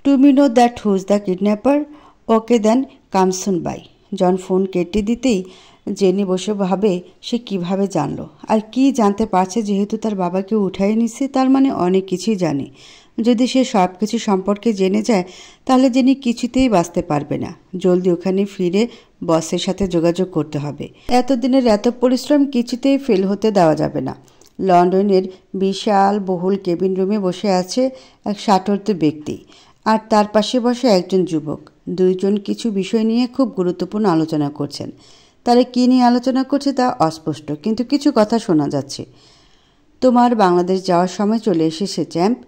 Do we know that who's the kidnapper? Okay then, come soon, bye. John phone কেটে দিতেই jenny বসে ভাবে সে কিভাবে জানলো, আর কি জানতে পারছে। যেহেতু তার বাবাকে উঠাই নিচ্ছে, তার মানে অনেক কিছুই জানে। যদি সে সব কিছু সম্পর্কে জেনে যায়, তাহলে জেনি কিছুতেই বাঁচতে পারবে না। জলদি ওখানে ফিরে বসের সাথে যোগাযোগ করতে হবে। এতদিনের এত পরিশ্রম কিছুতেই ফেল হতে দেওয়া যাবে না। লন্ডনের বিশাল বহুল কেবিন রুমে বসে আছে এক ষাটোর্ধ্ব ব্যক্তি, আর তার পাশে বসে একজন যুবক। দুইজন কিছু বিষয় নিয়ে খুব গুরুত্বপূর্ণ আলোচনা করছেন। তারা কী নিয়ে আলোচনা করছে তা অস্পষ্ট, কিন্তু কিছু কথা শোনা যাচ্ছে। তোমার বাংলাদেশ যাওয়ার সময় চলে এসেছে, চ্যাম্প।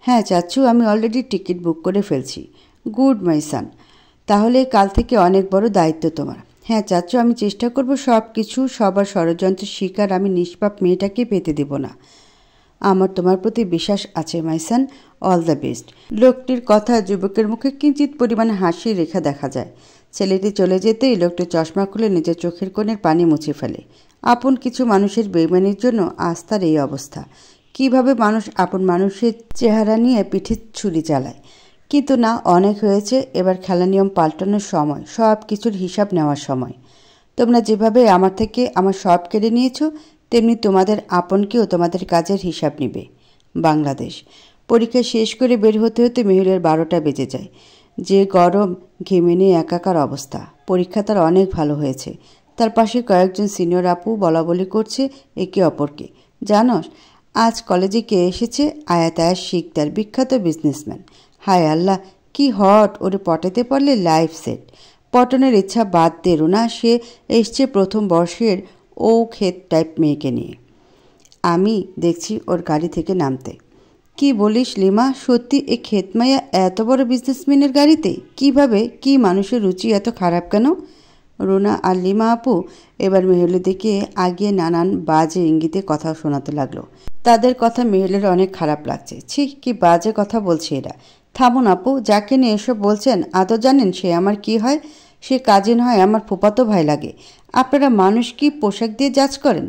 হ্যাঁ চাচ্ছু, আমি অলরেডি টিকিট বুক করে ফেলছি। গুড মাই সান, তাহলে কাল থেকে অনেক বড় দায়িত্ব তোমার। হ্যাঁ চাচ্ছু, আমি চেষ্টা করব সব কিছু, সবার ষড়যন্ত্রের শিকার আমি নিষ্পাপ মেয়েটাকে পেতে দেব না। আমার তোমার প্রতি বিশ্বাস আছে মাইসান, অল দ্য বেস্ট। লোকটির কথা যুবকের মুখে কিঞ্চিত পরিমাণে হাসির রেখা দেখা যায়। ছেলেটি চলে যেতেই লোকটি চশমা খুলে নিজের চোখের কোণের পানি মুছে ফেলে। আপন কিছু মানুষের বেইমানির জন্য আজ তার এই অবস্থা। কিভাবে মানুষ আপন মানুষের চেহারা নিয়ে পিঠে ছুরি চালায়। কিন্তু না, অনেক হয়েছে, এবার খেলা নিয়ম পাল্টানোর সময়, সব কিছুর হিসাব নেওয়ার সময়। তোমরা যেভাবে আমার থেকে আমার সব কেড়ে নিয়েছো, তেমনি তোমাদের আপনকেও তোমাদের কাজের হিসাব নেবে। বাংলাদেশ। পরীক্ষা শেষ করে বের হতে হতে মেহুলের 12টা বেজে যায়। যে গরম, ঘেমে নিয়ে একাকার অবস্থা। পরীক্ষা তার অনেক ভালো হয়েছে। তার পাশে কয়েকজন সিনিয়র আপু বলাবলি করছে একে অপরকে। জানোস, আজ কলেজে কে এসেছে? আয়াত শিকদার, বিখ্যাত বিজনেসম্যান। হায় আল্লাহ, কি হট! ওরে পটাতে পারলে লাইফ সেট। পটনের ইচ্ছা বাদ দে রুনা, সে এসছে প্রথম বর্ষের ও ক্ষেত টাইপ মেয়েকে নিয়ে। আমি দেখছি ওর গাড়ি থেকে নামতে। কি বলিস লিমা, সত্যি এই ক্ষেতমাইয়া এত বড় বিজনেসম্যানের গাড়িতে? কিভাবে? কি মানুষের রুচি এত খারাপ কেন? রুনা আর লিমা আপু এবার মেহুলের দিকে আগিয়ে নানান বাজে ইঙ্গিতে কথা শোনাতে লাগলো। তাদের কথা মেহুলের অনেক খারাপ লাগছে। ছি, কি বাজে কথা বলছে এরা। থামুন আপু, যাকে নিয়ে এসব বলছেন আদৌ জানেন সে আমার কি হয়? সে কাজিন হয়, আমার ফুফাতো ভাই লাগে। আপনারা মানুষ কি পোশাক দিয়ে জাজ করেন?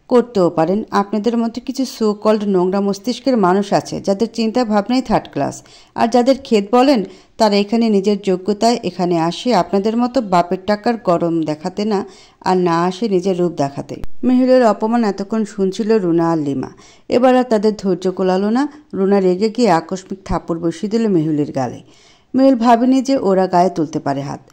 করতেও পারেন। আপনাদের মধ্যে কিছু সো কল্ড নোংরা মস্তিষ্কের মানুষ আছে, যাদের চিন্তা ভাবনাই থার্ড ক্লাস। আর যাদের ক্ষেত বলেন, তারা এখানে নিজের যোগ্যতায় এখানে আসে আপনাদের মতো বাপের টাকার গরম দেখাতে না, আর না আসে নিজের রূপ দেখাতে। মেহুলের অপমান এতক্ষণ শুনছিল রুনা আর লিমা। এবার আর তাদের ধৈর্য কোলালো না। রুনা রেগে গিয়ে আকস্মিক থাপ্পড় বসিয়ে দিল মেহুলের গালে। মেহুল ভাবেনি যে ওরা গায়ে তুলতে পারে হাত।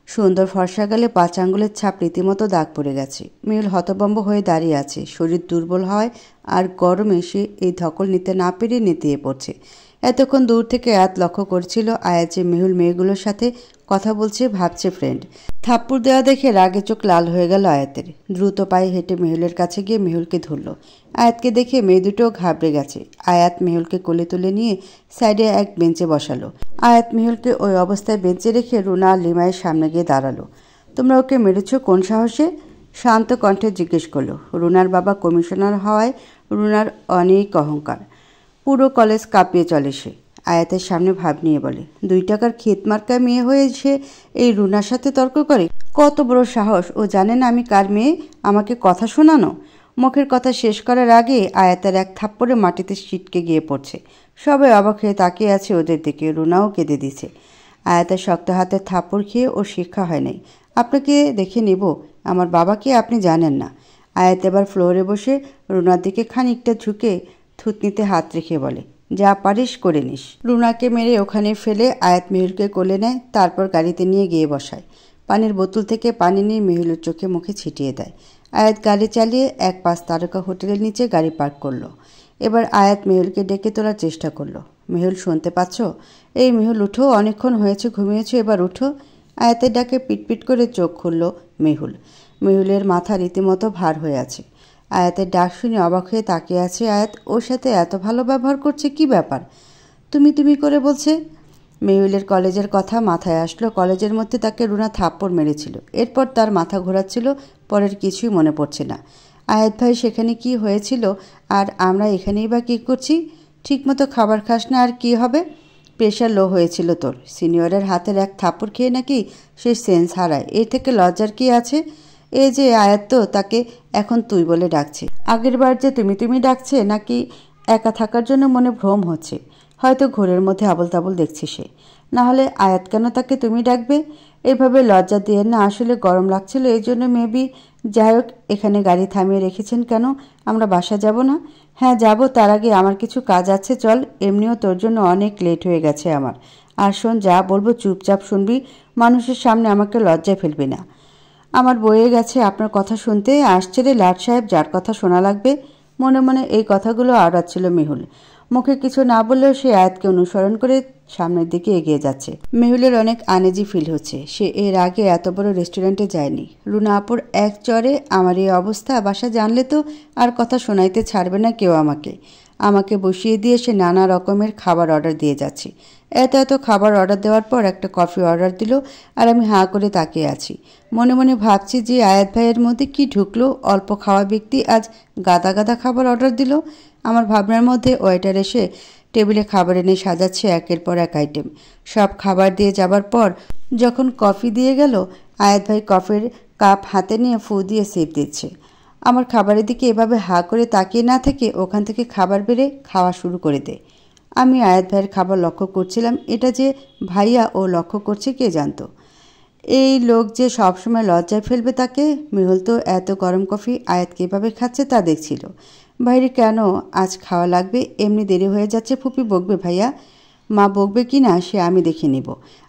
সুন্দর ফর্সা গালে 5 আঙ্গুলের ছাপ রীতিমতো দাগ পড়ে গেছে। মেহুল হতভম্ব হয়ে দাঁড়িয়ে আছে। শরীর দুর্বল হয় আর গরমে সে এই ধকল নিতে না পেরে নেতিয়ে পড়ছে। এতক্ষণ দূর থেকে আয়াত লক্ষ্য করছিল আয়াত যে মেহুল মেয়েগুলোর সাথে কথা বলছে, ভাবছে ফ্রেন্ড। থাপ্পড় দেওয়া দেখে রাগে চোখ লাল হয়ে গেল আয়াতের। দ্রুত পায়ে হেঁটে মেহুলের কাছে গিয়ে মেহুলকে ধরল। আয়াতকে দেখে মেয়ে দুটোও ঘাবড়ে গেছে। আয়াত মেহুলকে কোলে তুলে নিয়ে সাইডে এক বেঞ্চে বসালো। আয়াত মেহুলকে ওই অবস্থায় বেঞ্চে রেখে রুনা আর লিমায়ের সামনে গিয়ে দাঁড়ালো। তোমরা ওকে মেরেছ কোন সাহসে? শান্ত কণ্ঠে জিজ্ঞেস করলো। রুনার বাবা কমিশনার হওয়ায় রুনার অনেক অহংকার। পুরো কলেজ কাঁপিয়ে চলে সে। আয়াতের সামনে ভাব নিয়ে বলে, 2 টাকার ক্ষেত মার্কা মেয়ে হয়ে সে এই রুনার সাথে তর্ক করে? কত বড় সাহস! ও জানে না আমি কার মেয়ে? আমাকে কথা শোনানো? মুখের কথা শেষ করার আগে আয়াতের এক থাপ্পড়ে মাটিতে ছিটকে গিয়ে পড়ছে। সবাই অবাক হয়ে তাকিয়ে আছে ওদের দিকে। রুনাও কেঁদে দিছে। আয়াতের শক্ত হাতের থাপ্পড় খেয়ে ওর শিক্ষা হয় নাই। আপনাকে দেখে নেব, আমার বাবাকে আপনি জানেন না। আয়াত এবার ফ্লোরে বসে রুনার দিকে খানিকটা ঝুঁকে থুতনিতে হাত রেখে বলে, যা পারিস করে নিস। রুনাকে মেরে ওখানে ফেলে আয়াত মেহুলকে কোলে নেয়, তারপর গাড়িতে নিয়ে গিয়ে বসায়। পানির বোতল থেকে পানি নিয়ে মেহুলের চোখে মুখে ছিটিয়ে দেয়। আয়াত গাড়ি চালিয়ে এক 5 তারকা হোটেলের নিচে গাড়ি পার্ক করলো। এবার আয়াত মেহুলকে ডেকে তোলার চেষ্টা করলো। মেহুল, শুনতে পাচ্ছ? এই মেহুল, উঠো, অনেকক্ষণ হয়েছে ঘুমিয়েছো, এবার উঠো। আয়াতের ডাকে পিটপিট করে চোখ খুলল মেহুল। মেহুলের মাথা রীতিমতো ভার হয়ে আছে। আয়াতের ডাক শুনে অবাক হয়ে তাকিয়ে আছে আয়াত। ওর সাথে এত ভালো ব্যবহার করছে, কি ব্যাপার? তুমি তুমি করে বলছে। মেহুলের কলেজের কথা মাথায় আসলো। কলেজের মধ্যে তাকে রুনা থাপ্পড় মেরেছিল, এরপর তার মাথা ঘোরাচ্ছিল, পরের কিছুই মনে পড়ছে না। আয়াত ভাই, সেখানে কি হয়েছিল আর আমরা এখানেই বা কী করছি? ঠিকমতো খাবার খাস না, আর কি হবে? প্রেশার লো হয়েছিল তোর। সিনিয়রের হাতের এক থাপ্পড় খেয়ে নাকি সে সেন্স হারায়, এর থেকে লজ্জার কি আছে? এই যে আয়াত তো তাকে এখন তুই বলে ডাকছে। আগের বার যে তুমি তুমি ডাকছে, নাকি একা থাকার জন্য মনে ভ্রম হচ্ছে? হয়তো ঘোরের মধ্যে আবল তাবল দেখছে সে। না হলে আয়াত কেন তাকে তুমি ডাকবে? এভাবে লজ্জা দিয়ে না, আসলে গরম লাগছিল এই জন্য মেবি। যাই হোক, এখানে গাড়ি থামিয়ে রেখেছেন কেন? আমরা বাসা যাব না? হ্যাঁ যাব, তার আগে আমার কিছু কাজ আছে, চল। এমনিও তোর জন্য অনেক লেট হয়ে গেছে আমার। আর শোন, যা বলবো চুপচাপ শুনবি, মানুষের সামনে আমাকে লজ্জায় ফেলবি না। আমার বয়ে গেছে আপনার কথা শুনতে। আসছে রে লাট সাহেব, যার কথা শোনা লাগবে। মনে মনে এই কথাগুলো আওড়াচ্ছিল মেহুল। মুখে কিছু না বললেও সে আয়াতকে অনুসরণ করে সামনের দিকে এগিয়ে যাচ্ছে। মেহুলের অনেক আনইজি ফিল হচ্ছে। সে এর আগে এত বড় রেস্টুরেন্টে যায়নি। রুনা আপুর এক চরে আমার এই অবস্থা, বাসা জানলে তো আর কথা শোনাইতে ছাড়বে না কেউ আমাকে বসিয়ে দিয়ে সে নানা রকমের খাবার অর্ডার দিয়ে যাচ্ছে। এত এত খাবার অর্ডার দেওয়ার পর একটা কফি অর্ডার দিল, আর আমি হাঁ করে তাকিয়ে আছি। মনে মনে ভাবছি যে আয়াত ভাইয়ের মধ্যে কি ঢুকলো, অল্প খাওয়া ব্যক্তি আজ গাদা গাদা খাবার অর্ডার দিল। আমার ভাবনার মধ্যে ওয়েটার এসে টেবিলে খাবার এনে সাজাচ্ছে একের পর এক আইটেম। সব খাবার দিয়ে যাবার পর যখন কফি দিয়ে গেল, আয়াত ভাই কফির কাপ হাতে নিয়ে ফু দিয়ে সিপ দিচ্ছে। আমার খাবারের দিকে এভাবে হাঁ করে তাকিয়ে না থেকে ওখান থেকে খাবার বেড়ে খাওয়া শুরু করে দেয়। আমি আয়াত ভাইয়ের খাবার লক্ষ্য করছিলাম, এটা যে ভাইয়া ও লক্ষ্য করছে কে জানতো। এই লোক যে সবসময় লজ্জায় ফেলবে তাকে। মেহুল তো এত গরম কফি আয়াতকে এভাবে খাচ্ছে তা দেখছিল। বাইরে কেন আজ খাওয়া লাগবে, এমনি দেরি হয়ে যাচ্ছে। ফুপি বকবে ভাইয়া। মা বকবে কি না সে আমি দেখে নিব।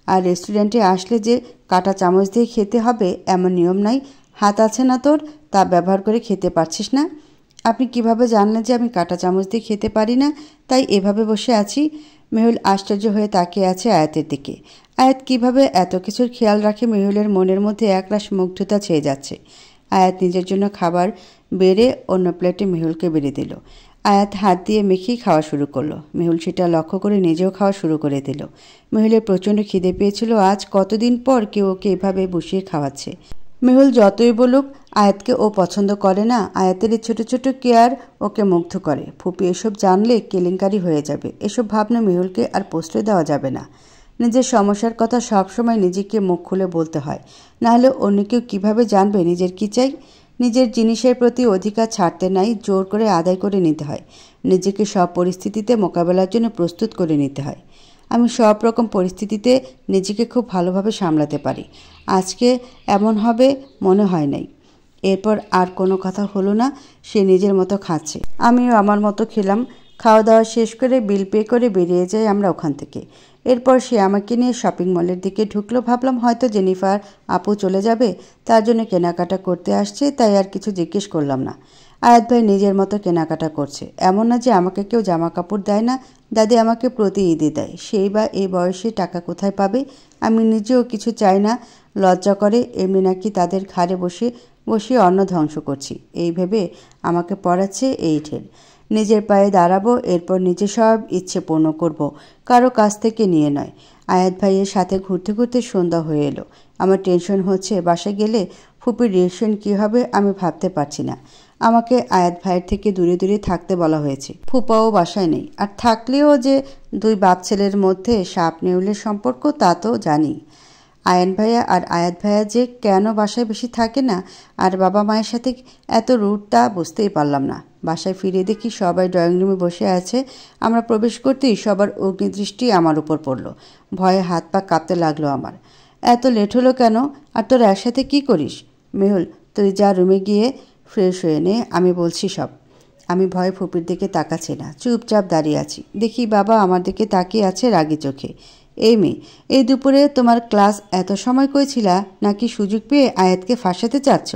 আর রেস্টুরেন্টে আসলে যে কাঁটা চামচ দিয়ে খেতে হবে এমন নিয়ম নাই। হাত আছে না তোর, তা ব্যবহার করে খেতে পারছিস না? আপনি কিভাবে জানলেন যে আমি কাঁটা চামচ দিয়ে খেতে পারি না, তাই এভাবে বসে আছি? মেহুল আশ্চর্য হয়ে তাকিয়ে আছে আয়াতের দিকে। আয়াত কিভাবে এত কিছুর খেয়াল রাখে, মেহুলের মনের মধ্যে একরাশ মুগ্ধতা ছেয়ে যাচ্ছে। আয়াত নিজের জন্য খাবার বেড়ে অন্য প্লেটে মেহুলকে বেড়ে দিল। আয়াত হাত দিয়ে মেখেই খাওয়া শুরু করলো। মেহুল সেটা লক্ষ্য করে নিজেও খাওয়া শুরু করে দিল। মেহুলের প্রচণ্ড খিদে পেয়েছিল। আজ কতদিন পর কেউ ওকে এভাবে বসিয়ে খাওয়াচ্ছে। মেহুল যতই বলুক আয়াতকে ও পছন্দ করে না, আয়াতের এই ছোটো ছোটো কেয়ার ওকে মুগ্ধ করে। ফুপি এসব জানলে কেলেঙ্কারি হয়ে যাবে। এসব ভাবনা মেহুলকে আর প্রশ্রয় দেওয়া যাবে না। নিজের সমস্যার কথা সবসময় নিজেকে মুখ খুলে বলতে হয়, নাহলে অন্য কেউ কীভাবে জানবে নিজের কী চাই। নিজের জিনিসের প্রতি অধিকার ছাড়তে নাই, জোর করে আদায় করে নিতে হয়। নিজেকে সব পরিস্থিতিতে মোকাবেলার জন্য প্রস্তুত করে নিতে হয়। আমি সব রকম পরিস্থিতিতে নিজেকে খুব ভালোভাবে সামলাতে পারি। আজকে এমন হবে মনে হয় নাই। এরপর আর কোনো কথা হলো না। সে নিজের মতো খাচ্ছে, আমিও আমার মতো খেলাম। খাওয়া দাওয়া শেষ করে বিল পে করে বেরিয়ে যাই আমরা ওখান থেকে। এরপর সে আমাকে নিয়ে শপিং মলের দিকে ঢুকলো। ভাবলাম হয়তো জেনিফার আপু চলে যাবে, তার জন্য কেনাকাটা করতে আসছে, তাই আর কিছু জিজ্ঞেস করলাম না। আয়াত ভাই নিজের মতো কেনাকাটা করছে। এমন না যে আমাকে কেউ জামা কাপড় দেয় না, দাদি আমাকে প্রতি ঈদে দেয়। সেই বা এই বয়সে টাকা কোথায় পাবে? আমি নিজেও কিছু চাই না, লজ্জা করে। এমনি নাকি তাদের ঘাড়ে বসে বসে অন্ন ধ্বংস করছি, এই ভেবে আমাকে পড়াচ্ছে এই ঠেল। নিজের পায়ে দাঁড়াবো, এরপর নিজে সব ইচ্ছে পূর্ণ করব, কারো কাছ থেকে নিয়ে নয়। আয়াত ভাইয়ের সাথে ঘুরতে ঘুরতে সন্ধ্যা হয়ে এলো। আমার টেনশন হচ্ছে, বাসায় গেলে ফুপির রিয়েকশন কী হবে আমি ভাবতে পারছি না। আমাকে আয়াত ভাইয়ের থেকে দূরে দূরে থাকতে বলা হয়েছে। ফুপাও বাসায় নেই, আর থাকলেও যে দুই বাপ ছেলের মধ্যে সাপ নেউলের সম্পর্ক তা তো জানি। আয়ান ভাইয়া আর আয়াত ভাইয়া যে কেন বাসায় বেশি থাকে না আর বাবা মায়ের সাথে এত রুট তা বুঝতেই পারলাম না। বাসায় ফিরে দেখি সবাই ড্রয়িং রুমে বসে আছে। আমরা প্রবেশ করতেই সবার অগ্নিদৃষ্টি আমার উপর পড়ল। ভয়ে হাত পা কাঁপতে লাগলো আমার। এত লেট হলো কেন? আর তোরা একসাথে কি করিস? মেহুল, তুই যা রুমে গিয়ে ফ্রেশ হয়ে নে, আমি বলছি সব। আমি ভয়ে ফুপির দিকে তাকাচ্ছি না, চুপচাপ দাঁড়িয়ে আছি। দেখি বাবা আমার দিকে তাকিয়ে আছে রাগি চোখে। এই মেয়ে, এই দুপুরে তোমার ক্লাস এত সময় কইছিলা নাকি সুযোগ পেয়ে আয়াতকে ফাঁসাতে চাচ্ছ?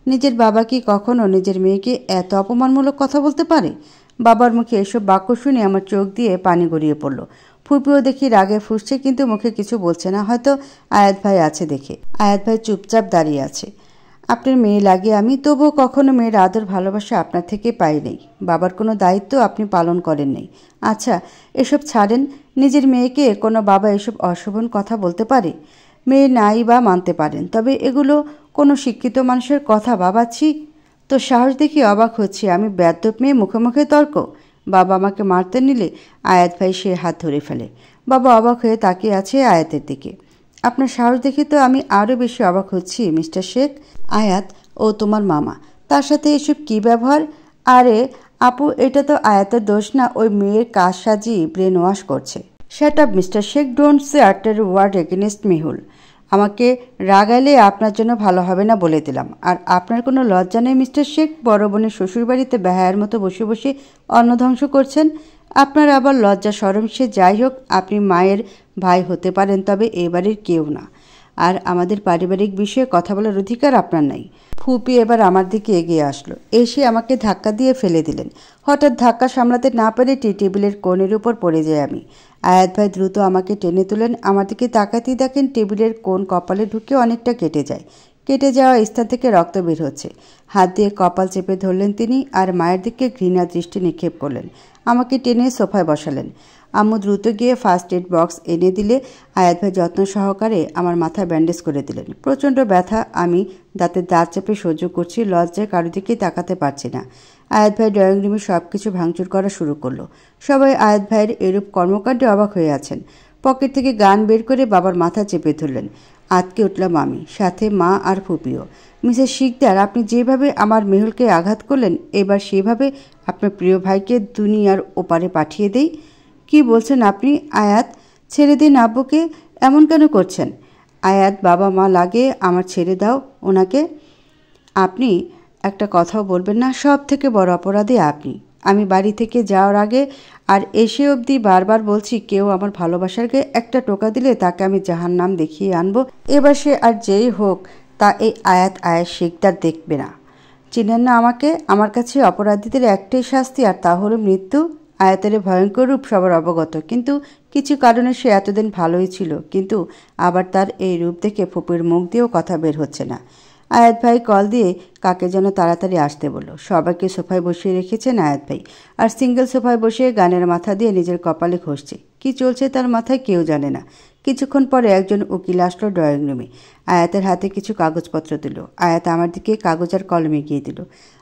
নিজের বাবা কি কখনো নিজের মেয়েকে এত অপমানমূলক কথা বলতে পারে? বাবার মুখে এসব বাক্য শুনে আমার চোখ দিয়ে পানি গড়িয়ে পড়ল। ফুপিও দেখি রাগে ফুসছে, কিন্তু মুখে কিছু বলছে না, হয়তো আয়াত ভাই আছে দেখে। আয়াত ভাই চুপচাপ দাঁড়িয়ে আছে। আপনার মেয়ে লাগে আমি, তবুও কখনো মেয়ের আদর ভালোবাসা আপনার থেকে পাই নাই। বাবার কোনো দায়িত্ব আপনি পালন করেন নাই। আচ্ছা, এসব ছাড়েন। নিজের মেয়েকে কোনো বাবা এসব অশোভন কথা বলতে পারে? মেয়ে নাই বা মানতে পারেন, তবে এগুলো কোনো শিক্ষিত মানুষের কথা বাবাচ্ছি? তো সাহস দেখি অবাক হচ্ছি। আমি বেয়াদ্দপ মেয়ে, মুখে মুখে তর্ক? বাবা আমাকে মারতে নিলে আয়াত ভাই সে হাত ধরে ফেলে। বাবা অবাক হয়ে তাকিয়ে আছে আয়াতের দিকে। আপনার সাহস দেখে তো আমি আরও বেশি অবাক হচ্ছি মিস্টার শেখ। আয়াত ও তোমার মামা, তার সাথে এসব কী ব্যবহার? আরে আপু, এটা তো আয়াতের দোষ না, ওই মেয়ের কাজ সাজিয়ে ব্রেন ওয়াশ করছে। Shut up mister Sheikh, don't say after word against Mehul. আমাকে রাগাইলে আপনার জন্য ভালো হবে না বলে দিলাম। আর আপনার কোনো লজ্জা নেই মিস্টার শেখ? বড় বোনের শ্বশুরবাড়িতে বেহায়ার মতো বসে বসে অন্ন ধ্বংস করছেন। আপনার আবার লজ্জা শরম সে যাই হোক, আপনি মায়ের ভাই হতে পারেন, তবে এ বাড়ির কেউ না। আর আমাদের পারিবারিক বিষয়ে কথা বলার অধিকার আপনার নাই। ফুপি এবার আমার দিকে এগিয়ে আসলো, এসে আমাকে ধাক্কা দিয়ে ফেলে দিলেন। হঠাৎ ধাক্কা সামলাতে না পেরে টি টেবিলের কোণের উপর পড়ে যাই আমি। আয়াত ভাই দ্রুত আমাকে টেনে তুলেন। আমার দিকে তাকাতেই দেখেন টেবিলের কোণ কপালে ঢুকে অনেকটা কেটে যায়। কেটে যাওয়া স্থান থেকে রক্ত বের হচ্ছে। হাত দিয়ে কপাল চেপে ধরলেন তিনি, আর মায়ের দিকে ঘৃণা দৃষ্টি নিক্ষেপ করলেন। আমাকে টেনে সোফায় বসালেন। আম্মু দ্রুত গিয়ে ফার্স্ট এড বক্স এনে দিলে আয়াত ভাই যত্ন সহকারে আমার মাথায় ব্যান্ডেজ করে দিলেন। প্রচণ্ড ব্যথা, আমি দাঁতের দাঁত চেপে সহ্য করছি। লজ্জায় কারো দিকেই তাকাতে পারছি না। আয়াত ভাই ড্রয়িং রুমে সব কিছু ভাঙচুর করা শুরু করলো। সবাই আয়াত ভাইয়ের এরূপ কর্মকাণ্ডে অবাক হয়ে আছেন। পকেট থেকে গান বের করে বাবার মাথা চেপে ধরলেন। আতকে উঠলাম আমি, সাথে মা আর ফুপিও। মিসেস শিকদার, আপনি যেভাবে আমার মেহুলকে আঘাত করলেন, এবার সেভাবে আপনার প্রিয় ভাইকে দুনিয়ার ওপারে পাঠিয়ে দেই। কি বলছেন আপনি? আয়াত, ছেড়ে দিন আব্বুকে, এমন কেন করছেন? আয়াত, বাবা মা লাগে, আমার ছেড়ে দাও ওনাকে। আপনি একটা কথাও বলবেন না? সব থেকে বড় অপরাধী আপনি। আমি বাড়ি থেকে যাওয়ার আগে আর এসে অবধি বারবার বলছি, কেউ আমার ভালোবাসার গায়ে একটা টোকা দিলে তাকে আমি জাহান্নাম দেখিয়ে আনবো। এবার সে আর যেই হোক, তা এই আয়াত শিকদার দেখবে না। চিনেন না আমাকে? আমার কাছে অপরাধীদের একটাই শাস্তি, আর তা হলো মৃত্যু। আয়াতের ভয়ঙ্কর রূপ সবার অবগত, কিন্তু কিছু কারণে সে এতদিন ভালোই ছিল, কিন্তু আবার তার এই রূপ দেখে ফুপির মুখ দিয়েও কথা বের হচ্ছে না। আয়াত ভাই কল দিয়ে কাকে যেন তাড়াতাড়ি আসতে বলল। সবাইকে সোফায় বসিয়ে রেখেছেন আয়াত ভাই, আর সিঙ্গেল সোফায় বসে গানের মাথা দিয়ে নিজের কপালে ঘষছে। কি চলছে তার মাথায় কেউ জানে না। কিছুক্ষণ পরে একজন উকিল আসলো ড্রয়িং রুমে। আয়াতের হাতে কিছু কাগজপত্র দিল। আয়াত আমার দিকে কাগজ আর কলম এগিয়ে দিল।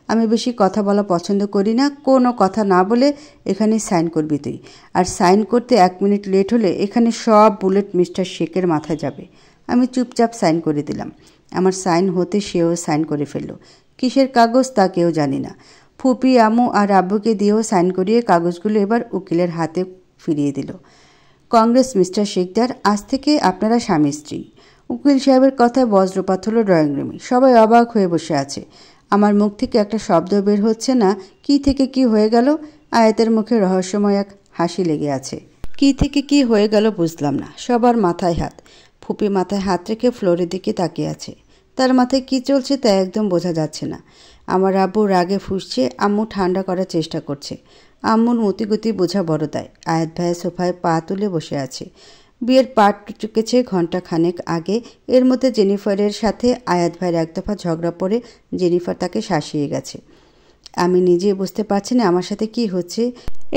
আমি বেশি কথা বলা পছন্দ করি না। কোনো কথা না বলে এখানে সাইন করবি তুই, আর সাইন করতে 1 মিনিট লেট হলে এখানে সব বুলেট মিস্টার শেখের মাথায় যাবে। আমি চুপচাপ সাইন করে দিলাম। আমার সাইন হতে সেও সাইন করে ফেলল। কিসের কাগজ তা কেউ জানি না। ফুপি, আম্মু আর আব্বুকে দিয়েও সাইন করিয়ে কাগজগুলো এবার উকিলের হাতে ফিরিয়ে দিল। কংগ্রেস মিস্টার শিকদার, আজ থেকে আপনারা স্বামী স্ত্রী। উকিল সাহেবের কথায় বজ্রপাত হলো ড্রয়িং রুমে। সবাই অবাক হয়ে বসে আছে। আমার মুখ থেকে একটা শব্দ বের হচ্ছে না। কি থেকে কি হয়ে গেল? আয়াতের মুখে রহস্যময় এক হাসি লেগে আছে। কি থেকে কি হয়ে গেল বুঝলাম না। সবার মাথায় হাত। ফুপি মাথায় হাত রেখে ফ্লোরের দিকে তাকিয়ে আছে। তার মাথায় কি চলছে তা একদম বোঝা যাচ্ছে না। আমার আব্বু রাগে ফুঁসছে, আম্মু ঠান্ডা করার চেষ্টা করছে। আম্মুর মতিগতি বোঝা বড় দায়। আয়াত ভাইয়ের সোফায় পা তুলে বসে আছে। বিয়ের পাট চুকেছে ঘন্টা খানেক আগে। এর মধ্যে জেনিফারের সাথে আয়াত ভাইয়ের এক দফা ঝগড়া পড়ে জেনিফার তাকে শাসিয়ে গেছে। আমি নিজেই বুঝতে পারছি না আমার সাথে কি হচ্ছে।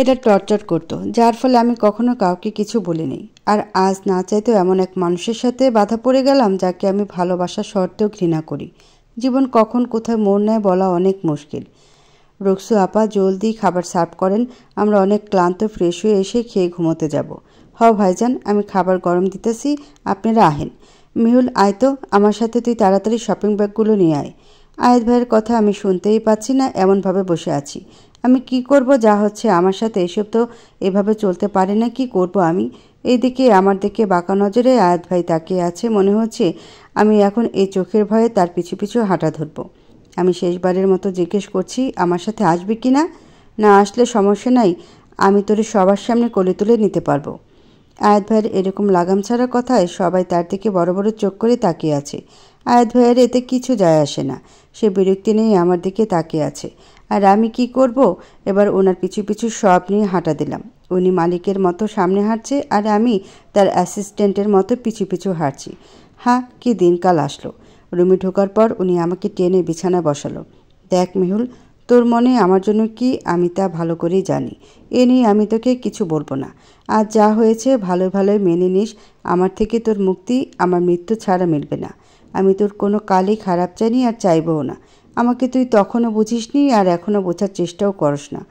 এটা টর্চার করতো, যার ফলে আমি কখনো কাউকে কিছু বলিনি। আর আজ না চাইতেও এমন এক মানুষের সাথে বাধা পড়ে গেলাম যাকে আমি ভালোবাসার শর্তেও ঘৃণা করি। জীবন কখন কোথায় মোড় নেয় বলা অনেক মুশকিল। রক্সু আপা জলদি খাবার সার্ভ করেন। আমরা অনেক ক্লান্ত, ফ্রেশ হয়ে এসে খেয়ে ঘুমোতে যাব। হ ভাইজান, আমি খাবার গরম দিতেছি, আপনারা আহেন। মেহুল, আয় তো, আমার সাথে তুই তাড়াতাড়ি শপিং ব্যাগগুলো নিয়ে আয়। আয়াত ভাইয়ের কথা আমি শুনতেই পাচ্ছি না, এমনভাবে বসে আছি। আমি কি করব? যা হচ্ছে আমার সাথে এসব তো এভাবে চলতে পারে না। কি করব আমি? এইদিকে আমার দিকে বাঁকা নজরে আয়াত ভাই তাকিয়ে আছে। মনে হচ্ছে আমি এখন এই চোখের ভয়ে তার পিছু পিছু হাঁটা ধরব। আমি শেষবারের মতো জিজ্ঞেস করছি, আমার সাথে আসবি কি না? না আসলে সমস্যা নাই, আমি তোরে সবার সামনে কোলে তুলে নিতে পারবো। আয়াত ভাইয়ের এরকম লাগাম ছাড়া কথায় সবাই তার দিকে বড় বড় চোখ করে তাকিয়ে আছে। আয়াত ভাইয়ের এতে কিছু যায় আসে না, সে বিরক্তি নেই আমার দিকে তাকিয়ে আছে। আর আমি কি করব? এবার ওনার পিছু পিছু সব নিয়ে হাঁটা দিলাম। উনি মালিকের মতো সামনে হাঁটছে আর আমি তার অ্যাসিস্ট্যান্টের মতো পিছু পিছু হাঁটছি। হ্যাঁ, কি দিনকাল আসলো। রুমে ঢোকার পর উনি আমাকে টেনে বিছানায় বসালো। দেখ মেহুল, তোর মনে আমার জন্য কি আমি তা ভালো করেই জানি। এ নিয়ে আমি তোকে কিছু বলবো না। আজ যা হয়েছে ভালোই ভালোই মেনে নিস। আমার থেকে তোর মুক্তি আমার মৃত্যু ছাড়া মিলবে না। আমি তোর কোনো কালই খারাপ চাইনি আর চাইবও না। আমাকে তুই তখনও বুঝিসনি আর এখনও বোঝার চেষ্টাও করস না।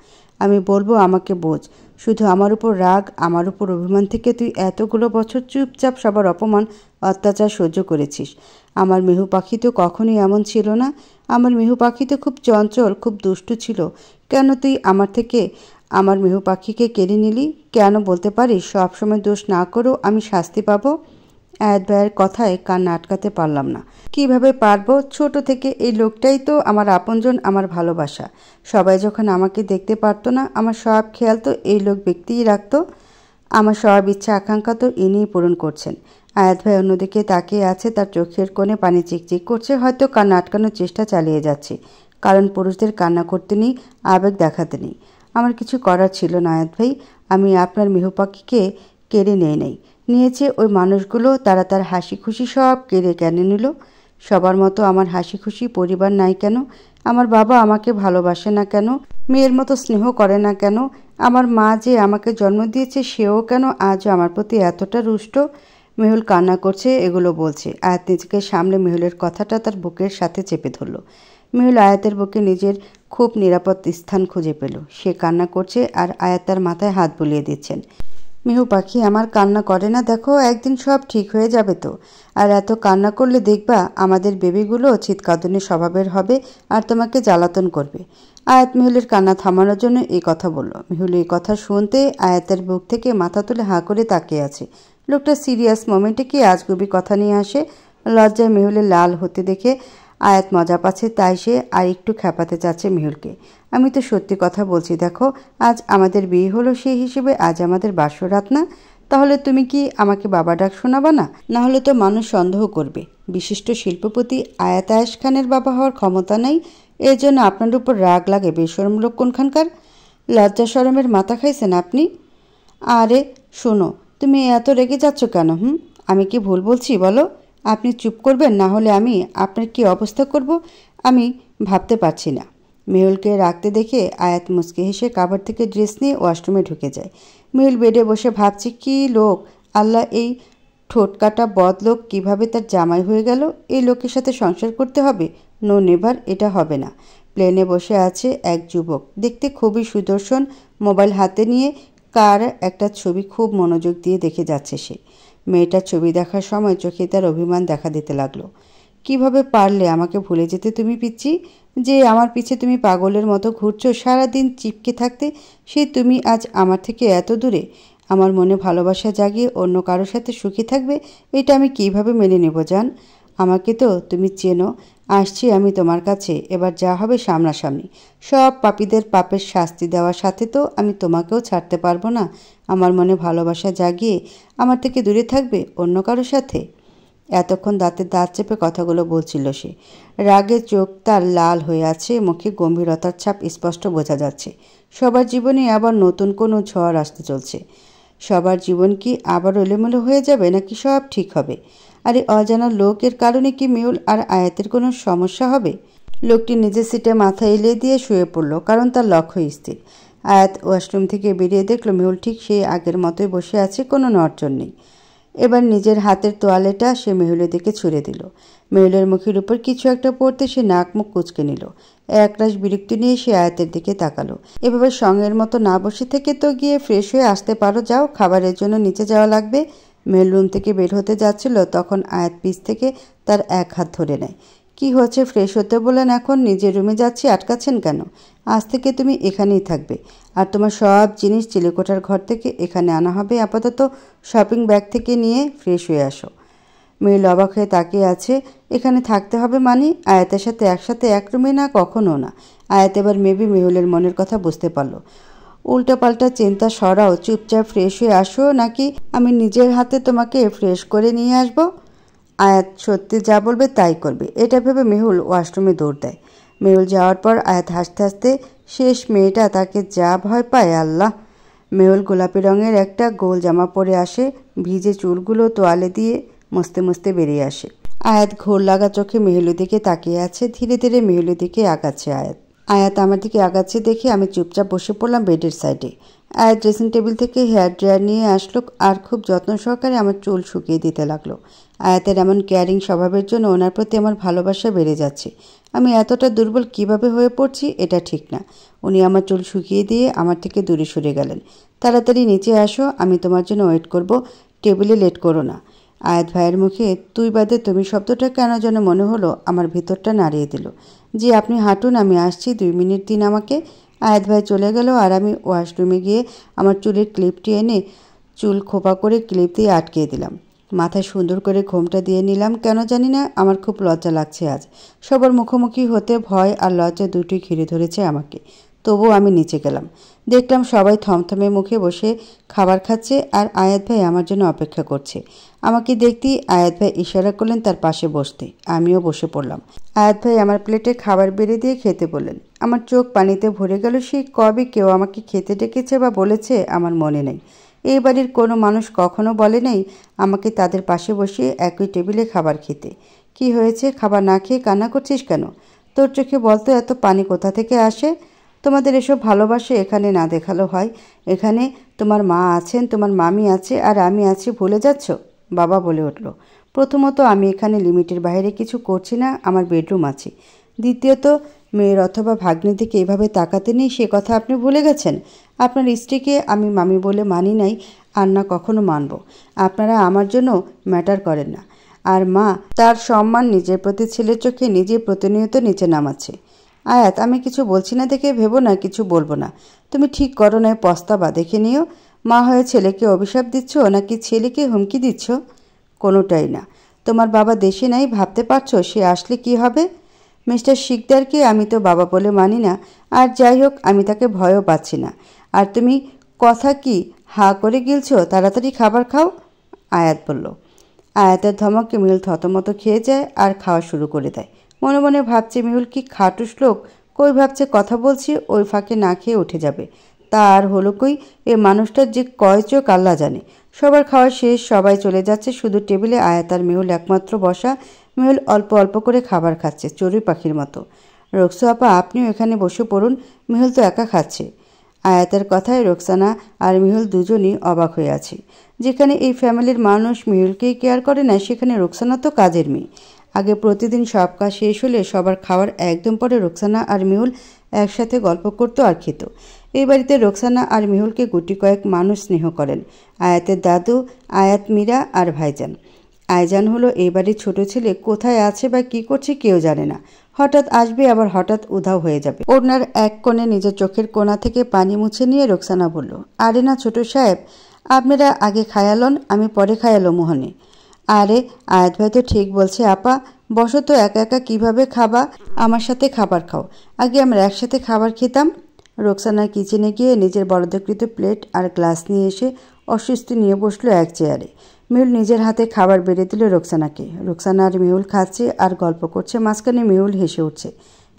আমি বলবো আমাকে বোঝ। শুধু আমার উপর রাগ, আমার উপর অভিমান থেকে তুই এতগুলো বছর চুপচাপ সবার অপমান অত্যাচার সহ্য করেছিস। আমার মেহু পাখি তো কখনোই এমন ছিল না। আমার মেহু পাখি তো খুব চঞ্চল, খুব দুষ্টু ছিল। কেন তুই আমার থেকে আমার মেহু পাখিকে কেড়ে নিলি? কেন বলতে পারিস? সবসময় দোষ না করেও আমি শাস্তি পাবো? আয়াত ভাইয়ের কথায় কান্না আটকাতে পারলাম না। কিভাবে পারবো? ছোট থেকে এই লোকটাই তো আমার আপনজন, আমার ভালোবাসা। সবাই যখন আমাকে দেখতে পারতো না, আমার সব খেয়াল তো এই লোক ব্যক্তিই রাখতো। আমার সব ইচ্ছা আকাঙ্ক্ষা তো ইনিই পূরণ করছেন। আয়াত ভাই অন্যদিকে তাকিয়ে আছে, তার চোখের কোণে পানি চিকচিক করছে। হয়তো কান্না আটকানোর চেষ্টা চালিয়ে যাচ্ছে, কারণ পুরুষদের কান্না করতে নেই, আবেগ দেখাতে নেই। আমার কিছু করার ছিল না আয়াত ভাই। আমি আপনার মেহু পাখিকে কেড়ে নেই। নিয়েছে ওই মানুষগুলো, তারা তার হাসি খুশি সব কেড়ে কেনে নিল। সবার মতো আমার হাসি খুশি পরিবার নাই কেন? আমার বাবা আমাকে ভালোবাসে না কেন? মেয়ের মতো স্নেহ করে না কেন? আমার মা যে আমাকে জন্ম দিয়েছে সেও কেন আজও আমার প্রতি এতটা রুষ্ট? মেহুল কান্না করছে, এগুলো বলছে। আয়াত নিজেকে সামলে মেহুলের কথাটা তার বুকের সাথে চেপে ধরল। মেহুল আয়াতের বুকে নিজের খুব নিরাপদ স্থান খুঁজে পেল। সে কান্না করছে আর আয়াত তার মাথায় হাত বুলিয়ে দিচ্ছেন। মেহু পাখি, আমার কান্না করে না, দেখো একদিন সব ঠিক হয়ে যাবে তো। আর এত কান্না করলে দেখবা আমাদের বেবিগুলো চিৎকাদনের স্বভাবের হবে আর তোমাকে জ্বালাতন করবে। আয়াত মেহুলের কান্না থামানোর জন্য এই কথা বলল। মেহুল এই কথা শুনতে আয়াতের বুক থেকে মাথা তুলে হাঁ করে তাকিয়ে আছে। লোকটা সিরিয়াস মোমেন্টে কি আজগুবি কথা নিয়ে আসে? লজ্জায় মেহুলের লাল হতে দেখে আয়াত মজা পাচ্ছে, তাই সে আর একটু খেপাতে চাচ্ছে মেহুলকে। আমি তো সত্যি কথা বলছি, দেখো আজ আমাদের বিয়ে হলো, সেই হিসেবে আজ আমাদের বাসরাত না? তাহলে তুমি কি আমাকে বাবা ডাক শোনাবা না? না হলে তো মানুষ সন্দেহ করবে বিশিষ্ট শিল্পপতি আয়াত আয়েশ খানের বাবা হওয়ার ক্ষমতা নাই। এর জন্য আপনার উপর রাগ লাগে? বেশরম লোক কোনখানকার। লজ্জা শরমের মাথা খাইছেন আপনি? আরে শোনো, তুমি এত রেগে যাচ্ছ কেন? আমি কি ভুল বলছি বলো? আপনি চুপ করবেন, না হলে আমি আপনার কি অবস্থা করব আমি ভাবতে পারছি না। মেহুলকে রাখতে দেখে আয়াত মুচকে হেসে কাভার থেকে ড্রেস নিয়ে ওয়াশরুমে ঢুকে যায়। মেহুল বেডে বসে ভাবছি, কি লোক আল্লাহ, এই ঠোঁটকাটা বদলোক কিভাবে তার জামাই হয়ে গেল? এই লোকের সাথে সংসার করতে হবে? নো নেভার, এটা হবে না। প্লেনে বসে আছে এক যুবক, দেখতে খুবই সুদর্শন। মোবাইল হাতে নিয়ে কার একটা ছবি খুব মনোযোগ দিয়ে দেখে যাচ্ছে সে। মেয়েটার ছবি দেখার সময় চোখে তার অভিমান দেখা দিতে লাগলো। কিভাবে পারলে আমাকে ভুলে যেতে তুমি পিচ্ছি? যে আমার পিছে তুমি পাগলের মতো ঘুরছো সারাদিন চিপকে থাকতে, সে তুমি আজ আমার থেকে এত দূরে। আমার মনে ভালোবাসা জাগিয়ে অন্য কারোর সাথে সুখী থাকবে, এটা আমি কিভাবে মেনে নেব জান? আমাকে তো তুমি চেনো। আসছি আমি তোমার কাছে, এবার যা হবে সামনাসামনি। সব পাপীদের পাপের শাস্তি দেওয়ার সাথে তো আমি তোমাকেও ছাড়তে পারবো না। আমার মনে ভালোবাসা জাগিয়ে আমার থেকে দূরে থাকবে অন্য কারোর সাথে? এতক্ষণ দাঁতে দাঁত চেপে কথাগুলো বলছিল সে। রাগে চোখ তার লাল হয়ে আছে, মুখে গম্ভীরতার ছাপ স্পষ্ট বোঝা যাচ্ছে। সবার জীবনে আবার নতুন কোনো ঝড় আসতে চলছে। সবার জীবন কি আবার এলোমেলো হয়ে যাবে, নাকি সব ঠিক হবে? আর এই অজানা লোকের কারণে কি মেহুল আর আয়াতের কোনো সমস্যা হবে? লোকটি নিজের সিটে মাথা এলিয়ে দিয়ে শুয়ে পড়ল, কারণ তার লক্ষ্য স্থির। আয়াত ওয়াশরুম থেকে বেরিয়ে দেখল মেহুল ঠিক সেই আগের মতোই বসে আছে, কোনো নড়চড় নেই। এবার নিজের হাতের তোয়ালেটা সে মেহুলের দিকে ছুঁড়ে দিল। মেহুলের মুখের উপর কিছু একটা পড়তে সে নাক মুখ কুঁচকে নিল। একরাশ বিরক্তি নিয়ে সে আয়াতের দিকে তাকালো। এভাবে সঙ্গের মতো না বসে থেকে তো গিয়ে ফ্রেশ হয়ে আসতে পারো, যাও, খাবারের জন্য নিচে যাওয়া লাগবে। মেল রুম থেকে বের হতে যাচ্ছিল, তখন আয়াত পিছ থেকে তার এক হাত ধরে নেয়। কি হচ্ছে? ফ্রেশ হতে বলেন, এখন নিজের রুমে যাচ্ছি, আটকাচ্ছেন কেন? আজ থেকে তুমি এখানেই থাকবে, আর তোমার সব জিনিস চিলেকোঠার ঘর থেকে এখানে আনা হবে। আপাতত শপিং ব্যাগ থেকে নিয়ে ফ্রেশ হয়ে আসো। মেয়েল অবাক হয়ে তাকিয়ে আছে। এখানে থাকতে হবে মানে? আয়াতের সাথে একসাথে এক রুমে? না, কখনো না। আয়াত এবার মেবি মেহুলের মনের কথা বুঝতে পারল। উল্টাপাল্টা চিন্তা সরাও, চুপচাপ ফ্রেশ হয়ে আসো, নাকি আমি নিজের হাতে তোমাকে ফ্রেশ করে নিয়ে আসব? আয়াত সত্যি যা বলবে তাই করবে, এটা ভেবে মেহুল ওয়াশরুমে দৌড় দেয়। মেহুল যাওয়ার পর আয়াত হাসতে হাসতে, শেষ মেয়েটা, তাকে যা ভয় পায় আল্লাহ। মেহুল গোলাপি রঙের একটা গোল জামা পরে আসে, ভিজে চুলগুলো তোয়ালে দিয়ে মুছতে মুছতে বেরিয়ে আসে। আয়াত ঘোর লাগা চোখে মেহুলের দিকে তাকিয়ে আছে। ধীরে ধীরে মেহুলের দিকে আগাচ্ছে আয়াত। আয়াত আমার দিকে আগাচ্ছে দেখে আমি চুপচাপ বসে পড়লাম বেডের সাইডে। আয়াত ড্রেসিং টেবিল থেকে হেয়ার ড্রায়ার নিয়ে আসলো আর খুব যত্ন সহকারে আমার চুল শুকিয়ে দিতে লাগলো। আয়াতের এমন কেয়ারিং স্বভাবের জন্য ওনার প্রতি আমার ভালোবাসা বেড়ে যাচ্ছে। আমি এতটা দুর্বল কিভাবে হয়ে পড়ছি এটা ঠিক না। উনি আমার চুল শুকিয়ে দিয়ে আমার থেকে দূরে সরে গেলেন। তাড়াতাড়ি নিচে আসো, আমি তোমার জন্য ওয়েট করব, টেবিলে লেট করো না। আয়াত ভাইয়ের মুখে তুই বাদে তুমি শব্দটা কেন যেন মনে হলো আমার ভিতরটা নাড়িয়ে দিল। জি, আপনি হাঁটুন, আমি আসছি, 2 মিনিট দিন আমাকে। আয়াত ভাই চলে গেল আর আমি ওয়াশরুমে গিয়ে আমার চুলের ক্লিপটি এনে চুল খোপা করে ক্লিপ দিয়ে আটকিয়ে দিলাম। মাথায় সুন্দর করে ঘোমটা দিয়ে নিলাম। কেন জানি না আমার খুব লজ্জা লাগছে আজ। সবার মুখোমুখি হতে ভয় আর লজ্জা দুটোই ঘিরে ধরেছে আমাকে। তবুও আমি নিচে গেলাম। দেখলাম সবাই থমথমে মুখে বসে খাবার খাচ্ছে আর আয়াত ভাই আমার জন্য অপেক্ষা করছে। আমাকে দেখতেই আয়াত ভাই ইশারা করলেন তার পাশে বসতে। আমিও বসে পড়লাম। আয়াত ভাই আমার প্লেটে খাবার বেড়ে দিয়ে খেতে বললেন। আমার চোখ পানিতে ভরে গেল। সেই কবে কেউ আমাকে খেতে ডেকেছে বা বলেছে আমার মনে নেই। এই বাড়ির কোনো মানুষ কখনো বলে নাই আমাকে তাদের পাশে বসিয়ে একই টেবিলে খাবার খেতে। কি হয়েছে? খাবার না খেয়ে কান্না করছিস কেন? তোর চোখে বলতো এত পানি কোথা থেকে আসে? তোমাদের এসব ভালোবাসা এখানে না দেখালো হয়? এখানে তোমার মা আছেন, তোমার মামি আছে, আর আমি আছি, ভুলে যাচ্ছ? বাবা বলে উঠল। প্রথমত আমি এখানে লিমিটের বাইরে কিছু করছি না, আমার বেডরুম আছে। দ্বিতীয়ত মেয়ের অথবা ভাগ্নের দিকে এভাবে তাকাতে নেই, সে কথা আপনি ভুলে গেছেন। আপনার স্ত্রীকে আমি মামি বলে মানি নাই, আর না কখনো মানব। আপনারা আমার জন্য ম্যাটার করেন না। আর মা তার সম্মান নিজের প্রতি ছেলের চোখে নিজে প্রতিনিয়ত নিচে নামাচ্ছে। আয়াত, আমি কিছু বলছি না দেখে ভেবো না কিছু বলবো না। তুমি ঠিক করো না, পস্তাবা, দেখে নিও। মা হয়ে ছেলেকে অভিশাপ দিচ্ছ নাকি ছেলেকে হুমকি দিচ্ছ? কোনোটাই না। তোমার বাবা দেশে নাই, ভাবতে পারছো সে আসলে কি হবে? মিস্টার শিকদারকে আমি তো বাবা বলে মানি না, আর যাই হোক আমি তাকে ভয়ও পাচ্ছি না। আর তুমি কথা কি হা করে গিলছো? তাড়াতাড়ি খাবার খাও, আয়াত বলল। আয়াতের ধমকে মিহুল থতমত খেয়ে যায় আর খাওয়া শুরু করে দেয়। মনে মনে ভাবছে মিহুল কি খাটুস লোক, কই ভাবছে কথা বলছি ওই ফাঁকে না খেয়ে উঠে যাবে। তা আর হলো কই, এ মানুষটার যে কয় চোখ আল্লাহ জানে। সবার খাওয়া শেষ, সবাই চলে যাচ্ছে, শুধু টেবিলে আয়াত আর মেহুল একমাত্র বসা। মেহুল অল্প অল্প করে খাবার খাচ্ছে চড়ুই পাখির মতো। রোকসা আপা, আপনিও এখানে বসে পড়ুন, মেহুল তো একা খাচ্ছে। আয়াতের কথায় রোকসানা আর মিহুল দুজনই অবাক হয়ে আছে। যেখানে এই ফ্যামিলির মানুষ মিহুলকেই কেয়ার করে না, সেখানে রোকসানা তো কাজের মেয়ে। আগে প্রতিদিন সব কাজ শেষ হলে সবার খাওয়ার একদম পরে রোকসানা আর মিহুল একসাথে গল্প করতো আর খেত। এই বাড়িতে রোকসানা আর মিহুলকে গুটি কয়েক মানুষ স্নেহ করেন। আয়াতের দাদু, আয়াত, মীরা আর ভাইজান। আইজান হলো এই বাড়ির ছোট ছেলে, কোথায় আছে বা কি করছে কেউ জানে না। হঠাৎ আসবে আবার হঠাৎ উধাও হয়ে যাবে। ওনার এক কোণে নিজের চোখের কোণা থেকে পানি মুছে নিয়ে রোকসানা বলল, আরে না ছোট সাহেব, আপনারা আগে খায়ালন, আমি পরে খায়ালো মোহনে। আরে আয়াত ভাই তো ঠিক বলছে আপা, বসো তো, একা একা কিভাবে খাবা? আমার সাথে খাবার খাও। আগে আমরা একসাথে খাবার খেতাম। রোকসানা কিচেনে গিয়ে নিজের বরাদ্দকৃত প্লেট আর গ্লাস নিয়ে এসে অস্বস্তি নিয়ে বসলো এক চেয়ারে। মিহুল নিজের হাতে খাবার বেড়ে দিল রোকসানাকে। রোকসানা আর মিহুল খাচ্ছে আর গল্প করছে, মাঝখানে মিহুল হেসে উঠছে।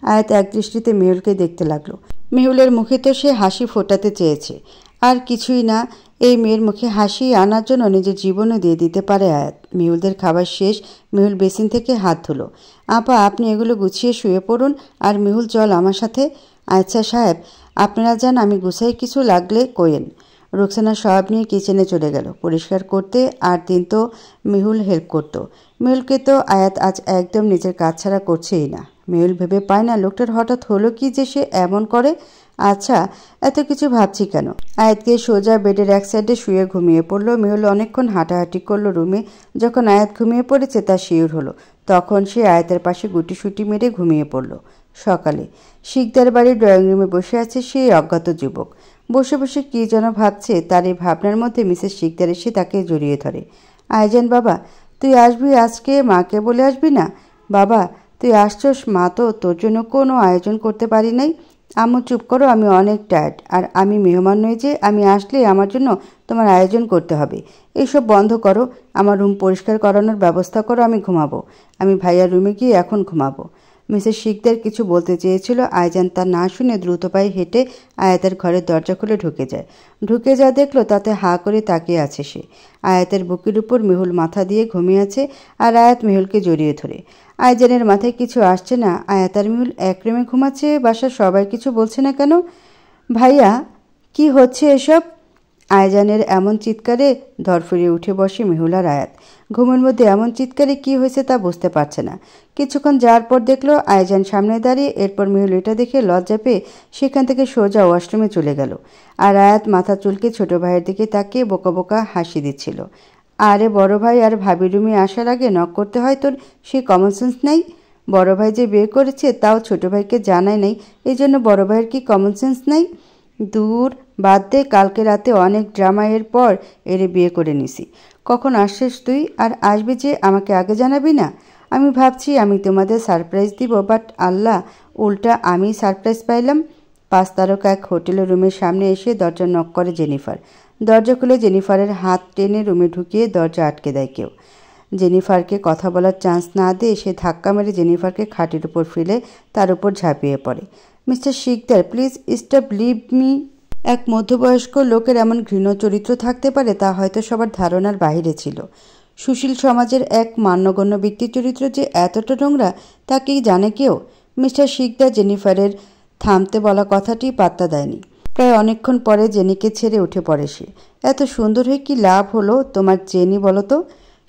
আয়াত এক দৃষ্টিতে মিহুলকে দেখতে লাগলো। মিহুলের মুখে তো সে হাসি ফোটাতে চেয়েছে, আর কিছুই না। এই মেয়ের মুখে হাসি আনার জন্য নিজের জীবনও দিয়ে দিতে পারে আয়াত। মিহুলদের খাবার শেষ, মিহুল বেসিন থেকে হাত ধুলো। আপা, আপনি এগুলো গুছিয়ে শুয়ে পড়ুন, আর মিহুল চল আমার সাথে। আচ্ছা সাহেব, আপনারা যান, আমি গুছাই, কিছু লাগলে কইেন। রোকসানা সব নিয়ে কিচেনে চলে গেল পরিষ্কার করতে, আর দিন তো মিহুল হেল্প করতো। মিহুলকে তো আয়াত আজ একদম নিজের কাজ ছাড়া করছেই না। মিহুল ভেবে পায় না লোকটার হঠাৎ হলো কি যে সে এমন করে। আচ্ছা, এত কিছু ভাবছি কেন? আয়াতকে সোজা বেডের এক সাইডে শুয়ে ঘুমিয়ে পড়ল। মেহুল অনেকক্ষণ হাঁটাহাঁটি করলো রুমে। যখন আয়াত ঘুমিয়ে পড়েছে তা শিওর হলো। তখন সে আয়াতের পাশে গুটিসুটি মেরে ঘুমিয়ে পড়ল। সকালে শিকদার বাড়ির ড্রয়িং রুমে বসে আছে সেই অজ্ঞাত যুবক। বসে বসে কী যেন ভাবছে। তার এই ভাবনার মধ্যে মিসেস শিকদার এসে তাকে জড়িয়ে ধরে। আইজান বাবা, তুই আসবি আজকে? মাকে বলে আসবি না? বাবা, তুই আসছস? মা তো তোর জন্য কোনো আয়োজন করতে পারি নাই। আম্মু চুপ করো, আমি অনেক টায়ার্ড। আর আমি মেহমান নই যে আমি আসলে আমার জন্য তোমার আয়োজন করতে হবে। এইসব বন্ধ করো, আমার রুম পরিষ্কার করানোর ব্যবস্থা করো, আমি ঘুমাবো। আমি ভাইয়ার রুমে গিয়ে এখন ঘুমাবো। মিসেস শিকদার কিছু বলতে চেয়েছিল। আইজান তা না শুনে দ্রুত পায়ে হেঁটে আয়াতের ঘরের দরজা খুলে ঢুকে যায়। ঢুকে যা দেখলো তাতে হাঁ করে তাকিয়ে আছে সে। আয়াতের বুকের উপর মেহুল মাথা দিয়ে ঘুমিয়ে আছে আর আয়াত মেহুলকে জড়িয়ে ধরে। আইজানের মাথায় কিছু আসছে না। আয়াত আর মেহুল এক রুমে ঘুমাচ্ছে। বাসার সবাই কিছু বলছে না কেন? ভাইয়া, কি হচ্ছে এসব? আইজানের এমন চিৎকারে ধরফড়িয়ে উঠে বসে মেহুল আর আয়াত। ঘুমের মধ্যে এমন চিৎকারে কি হয়েছে তা বুঝতে পারছে না। কিছুক্ষণ যাওয়ার পর দেখলো আইজান সামনে দাঁড়িয়ে। এরপর মেহুল এটা দেখে লজ্জা পেয়ে সেখান থেকে সোজা ওয়াশরুমে চলে গেল। আর আয়াত মাথা চুলকে ছোট ভাইয়ের দিকে তাকিয়ে বোকা বোকা হাসি দিচ্ছিল। আরে বড় ভাই আর ভাবি রুমে আসার আগে নক করতে হয় তোর সেই কমন সেন্স নাই? বড় ভাই যে বিয়ে করেছে তাও ছোট ভাইকে জানায় নাই, এই জন্য বড় ভাইয়ের কি কমন সেন্স নাই? দূর, বাদ দে। কালকে রাতে অনেক ড্রামা এর পর এরে বিয়ে করে নিছি। কখন আসছিস তুই? আর আসবি যে আমাকে আগে জানাবি না? আমি ভাবছি আমি তোমাদের সারপ্রাইজ দিব, বাট আল্লাহ, উল্টা আমি সারপ্রাইজ পাইলাম। 5 তারকা এক হোটেলের রুমের সামনে এসে দরজা নক করে জেনিফার। দরজা খুলে জেনিফারের হাত টেনে রুমে ঢুকিয়ে দরজা আটকে দেয় কেউ। জেনিফারকে কথা বলার চান্স না দিয়ে সে ধাক্কা মেরে জেনিফারকে খাটের উপর ফেলে তার উপর ঝাঁপিয়ে পড়ে। Mister Sikdar, please stop, leave me. এক মধ্যবয়স্ক লোকের এমন ঘৃণ্য চরিত্র থাকতে পারে তা হয়তো সবার ধারণার বাহিরে ছিল। সুশীল সমাজের এক মান্যগণ্য ব্যক্তির চরিত্র যে এতটা নোংরা তা কি জানে কেউ? মিস্টার শিকদার জেনিফারের থামতে বলা কথাটি পাত্তা দেয়নি। প্রায় অনেকক্ষণ পরে জেনিকে ছেড়ে উঠে পড়ে সে। এত সুন্দর হয়ে কি লাভ হলো তোমার জেনি, বলো তো?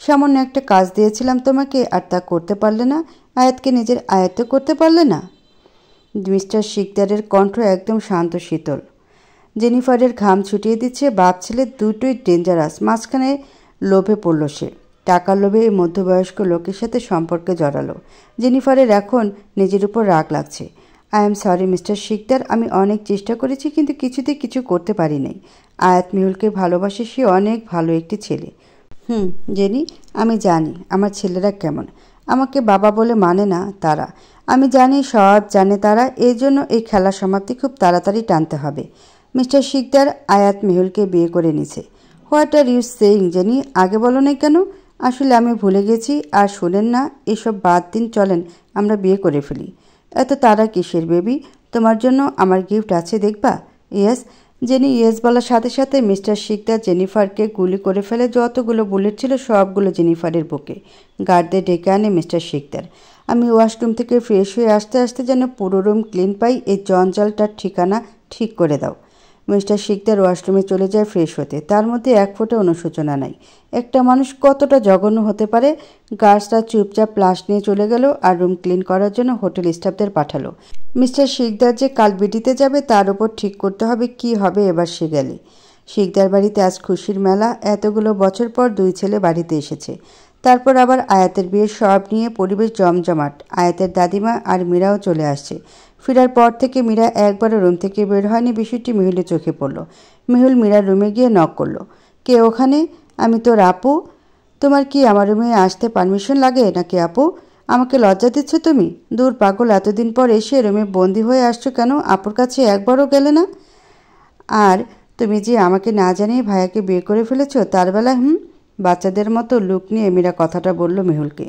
সামান্য একটা কাজ দিয়েছিলাম তোমাকে আর তা করতে পারলে না। আয়াতকে নিজের আয়ত্তে করতে পারলে না। মিস্টার শিকদারের কণ্ঠ একদম শান্ত শীতল। জেনিফারের ঘাম ছুটিয়ে দিচ্ছে। বাপ ছেলে দুটোই ডেঞ্জারাস। মাঝখানে লোভে পড়ল সে। টাকার লোভে এই মধ্যবয়স্ক লোকের সাথে সম্পর্কে জড়ালো। জেনিফারের এখন নিজের উপর রাগ লাগছে। I am sorry mister Sikdar, আমি অনেক চেষ্টা করেছি কিন্তু কিছুতে কিছু করতে পারি নাই। আয়াত মেহুলকে ভালোবাসে, সে অনেক ভালো একটি ছেলে। জেনি, আমি জানি আমার ছেলেরা কেমন। আমাকে বাবা বলে মানে না তারা। আমি জানি, সব জানে তারা। এই জন্য এই খেলার সমাপ্তি খুব তাড়াতাড়ি টানতে হবে। মিস্টার শিকদার আয়াত মেহুলকে বিয়ে করে নিছে। What are you saying Jenny? আগে বলো নাই কেন? আসলে আমি ভুলে গেছি। আর শোনেন না, এসব বাদ দিন, চলেন আমরা বিয়ে করে ফেলি। এত তারা কিসের বেবি? তোমার জন্য আমার গিফট আছে, দেখবা? ইয়েস। জেনি ইয়েস বলার সাথে সাথে মিস্টার শিকদার জেনিফারকে গুলি করে ফেলে। যতগুলো বুলেট ছিল সবগুলো জেনিফারের বুকে। গার্ডদের ডেকে আনে মিস্টার শিকদার। আমি ওয়াশরুম থেকে ফ্রেশ হয়ে আসতে আসতে যেন পুরো রুম ক্লিন পাই। এই জঞ্জালটার ঠিকানা ঠিক করে দাও। মিস্টার শিকদার ওয়াশরুমে চলে যায় ফ্রেশ হতে। তার মধ্যে এক ফোঁটা অনুশোচনা নাই। একটা মানুষ কতটা জঘন্য হতে পারে। গার্ডসরা চুপচাপ প্লাস নিয়ে চলে গেল আর রুম ক্লিন করার জন্য হোটেল স্টাফদের পাঠালো। মিস্টার শিকদার যে কাল বিটিতে যাবে তার উপর ঠিক করতে হবে কি হবে এবার সে গেলে। শিকদার বাড়িতে আজ খুশির মেলা। এতগুলো বছর পর 2 ছেলে বাড়িতে এসেছে। তারপর আবার আয়াতের বিয়ের সব নিয়ে পরিবেশ জমজমাট। আয়াতের দাদিমা আর মীরাও চলে আসছে। ফেরার পর থেকে মীরা একবারও রুম থেকে বের হয়নি। বিষয়টি মেহুলের চোখে পড়ল। মেহুল মীরার রুমে গিয়ে নক করলো। কে ওখানে? আমি তোর আপু। তোমার কি আমার রুমে আসতে পারমিশন লাগে নাকি আপু? আমাকে লজ্জা দিচ্ছ তুমি? দূর পাগল, এতদিন পর এসে রুমে বন্দি হয়ে আসছো কেন? আপুর কাছে একবারও গেলে না? আর তুমি যে আমাকে না জানিয়ে ভাইয়াকে বিয়ে করে ফেলেছো তার বেলা বাচ্চাদের মতো লুক নিয়ে মীরা কথাটা বলল মেহুলকে।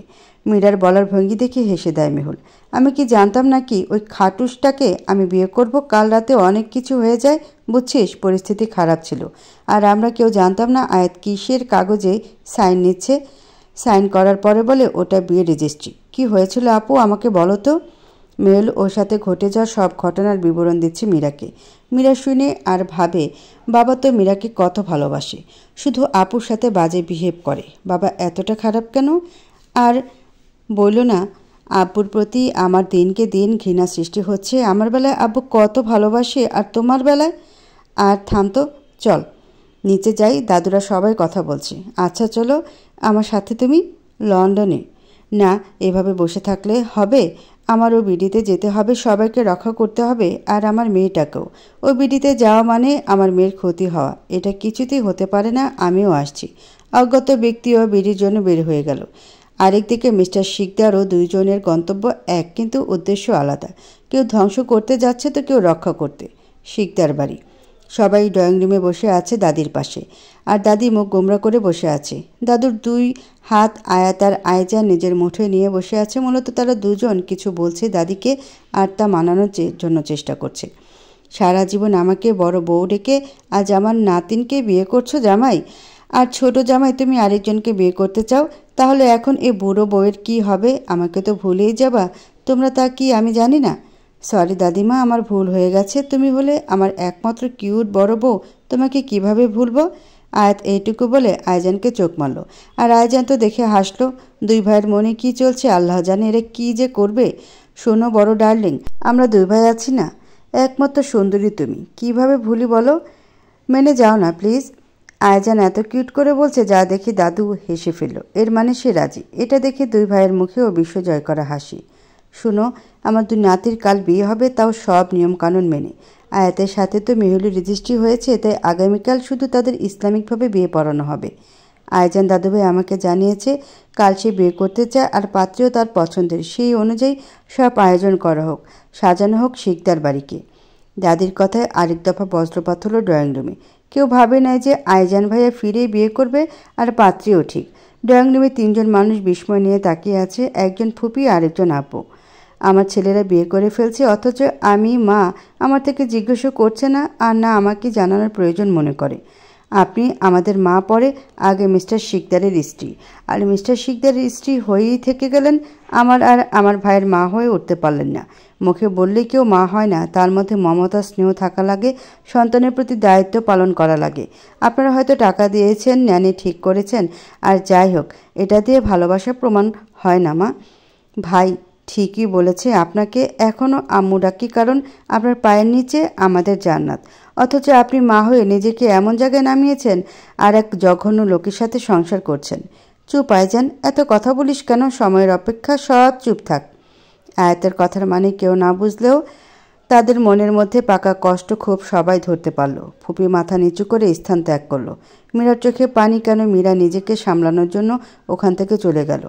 মীরার বলার ভঙ্গি দেখে হেসে দেয় মেহুল। আমি কি জানতাম নাকি ওই খাটুসটাকে আমি বিয়ে করব? কাল রাতে অনেক কিছু হয়ে যায়, বুঝছিস? পরিস্থিতি খারাপ ছিল। আর আমরা কেউ জানতাম না আয়াত কিসের কাগজে সাইন নিচ্ছে। সাইন করার পরে বলে ওটা বিয়ে রেজিস্ট্রি। কি হয়েছিল আপু আমাকে বলো তো? মেহুল ওর সাথে ঘটে যাওয়া সব ঘটনার বিবরণ দিচ্ছে মীরাকে। মীরা শুনে আর ভাবে বাবা তো মীরাকে কত ভালোবাসে, শুধু আপুর সাথে বাজে বিহেভ করে। বাবা এতটা খারাপ কেন? আর বলল না আব্বুর প্রতি আমার দিনকে দিন ঘৃণা সৃষ্টি হচ্ছে। আমার বেলায় আব্বু কত ভালোবাসে, আর তোমার বেলায়। আর থামতো, চল নিচে যাই, দাদুরা সবাই কথা বলছে। আচ্ছা চলো আমার সাথে তুমি। লন্ডনে? না, এভাবে বসে থাকলে হবে। আমারও বিডিতে যেতে হবে, সবাইকে রক্ষা করতে হবে, আর আমার মেয়েটাকেও। ওই বিডিতে যাওয়া মানে আমার মেয়ের ক্ষতি হওয়া, এটা কিছুতেই হতে পারে না। আমিও আসছি। অজ্ঞাত ব্যক্তিও বিডির জন্য বের হয়ে গেল। আরেকদিকে মিস্টার শিকদারও, দুইজনের গন্তব্য এক, কিন্তু উদ্দেশ্য আলাদা। কেউ ধ্বংস করতে যাচ্ছে তো কেউ রক্ষা করতে। শিকদার বাড়ি। সবাই ড্রয়িং রুমে বসে আছে দাদির পাশে, আর দাদি মুখ গোমরা করে বসে আছে। দাদুর দুই হাত আয়াত আর আয়জা নিজের মুঠোয় নিয়ে বসে আছে। মূলত তারা দুজন কিছু বলছে দাদিকে, আর তা মানানোর জন্য চেষ্টা করছে। সারা জীবন আমাকে বড় বউ ডেকে আজ আমার নাতিনকে বিয়ে করছো জামাই, আর ছোট জামাই তুমি আরেকজনকে বিয়ে করতে চাও। তাহলে এখন এ বুড়ো বউয়ের কি হবে? আমাকে তো ভুলেই যাবা তোমরা, তা কি আমি জানি না? সরি দাদিমা, আমার ভুল হয়ে গেছে। তুমি হলে আমার একমাত্র কিউট বড় বউ, তোমাকে কিভাবে ভুলবো? আয়াত এইটুকু বলে আয়জানকে চোখ মারল, আর আয়জান তো দেখে হাসলো। দুই ভাইয়ের মনে কি চলছে আল্লাহ জানে, এরা কি যে করবে। শোনো বড় ডার্লিং, আমরা দুই ভাই আছি না, একমাত্র সুন্দরী তুমি, কিভাবে ভুলি বলো? মেনে যাও না প্লিজ। আয়জান এত কিউট করে বলছে যা দেখে দাদু হেসে ফেলল। এর মানে সে রাজি। এটা দেখে দুই ভাইয়ের মুখেও বিশ্বজয় করা হাসি। শুনো, আমার দুই নাতির কাল বিয়ে হবে, তাও সব নিয়মকানুন মেনে। আয়াতের সাথে তো মেহুলি রেজিস্ট্রি হয়েছে, তাই আগামীকাল শুধু তাদের ইসলামিকভাবে বিয়ে পড়ানো হবে। আয়জান দাদুভাই আমাকে জানিয়েছে কাল সে বিয়ে করতে চায়, আর পাত্রীও তার পছন্দের। সেই অনুযায়ী সব আয়োজন করা হোক, সাজানো হোক শিকদার বাড়িকে। দাদির কথায় আরেক দফা বজ্রপাত হলো ড্রয়িং রুমে। কেউ ভাবে নাই যে আয়জান ভাইয়া ফিরে বিয়ে করবে, আর পাত্রীও ঠিক। ড্রয়িং রুমে তিনজন মানুষ বিস্ময় নিয়ে তাকিয়ে আছে, একজন ফুপি, আরেকজন আপু। আমার ছেলেরা বিয়ে করে ফেলছে, অথচ আমি মা আমার থেকে জিজ্ঞাসা করছে না, আর না আমাকে জানানোর প্রয়োজন মনে করে। আপনি আমাদের মা পরে, আগে মিস্টার শিকদারের স্ত্রী, আর মিস্টার শিকদারের স্ত্রী হয়েই থেকে গেলেন, আমার আর আমার ভাইয়ের মা হয়ে উঠতে পারলেন না। মুখে বললেই কেউ মা হয় না, তার মধ্যে মমতা স্নেহ থাকা লাগে, সন্তানের প্রতি দায়িত্ব পালন করা লাগে। আপনারা হয়তো টাকা দিয়েছেন, ন্যানি ঠিক করেছেন, আর যাই হোক, এটা দিয়ে ভালোবাসা প্রমাণ হয় না মা। ভাই ঠিকই বলেছে, আপনাকে এখনও আম্মু ডাকি, কারণ আপনার পায়ের নিচে আমাদের জান্নাত। অথচ আপনি মা হয়ে নিজেকে এমন জায়গায় নামিয়েছেন, আর এক জঘন্য লোকের সাথে সংসার করছেন। চুপ আয়জান, এত কথা বলিস কেন? সময়ের অপেক্ষা, সব চুপ থাক। আয়াতের কথার মানে কেউ না বুঝলেও তাদের মনের মধ্যে পাকা কষ্ট ক্ষোভ সবাই ধরতে পারল। ফুপি মাথা নিচু করে স্থান ত্যাগ করলো। মীরার চোখে পানি কেন? মীরা নিজেকে সামলানোর জন্য ওখান থেকে চলে গেল।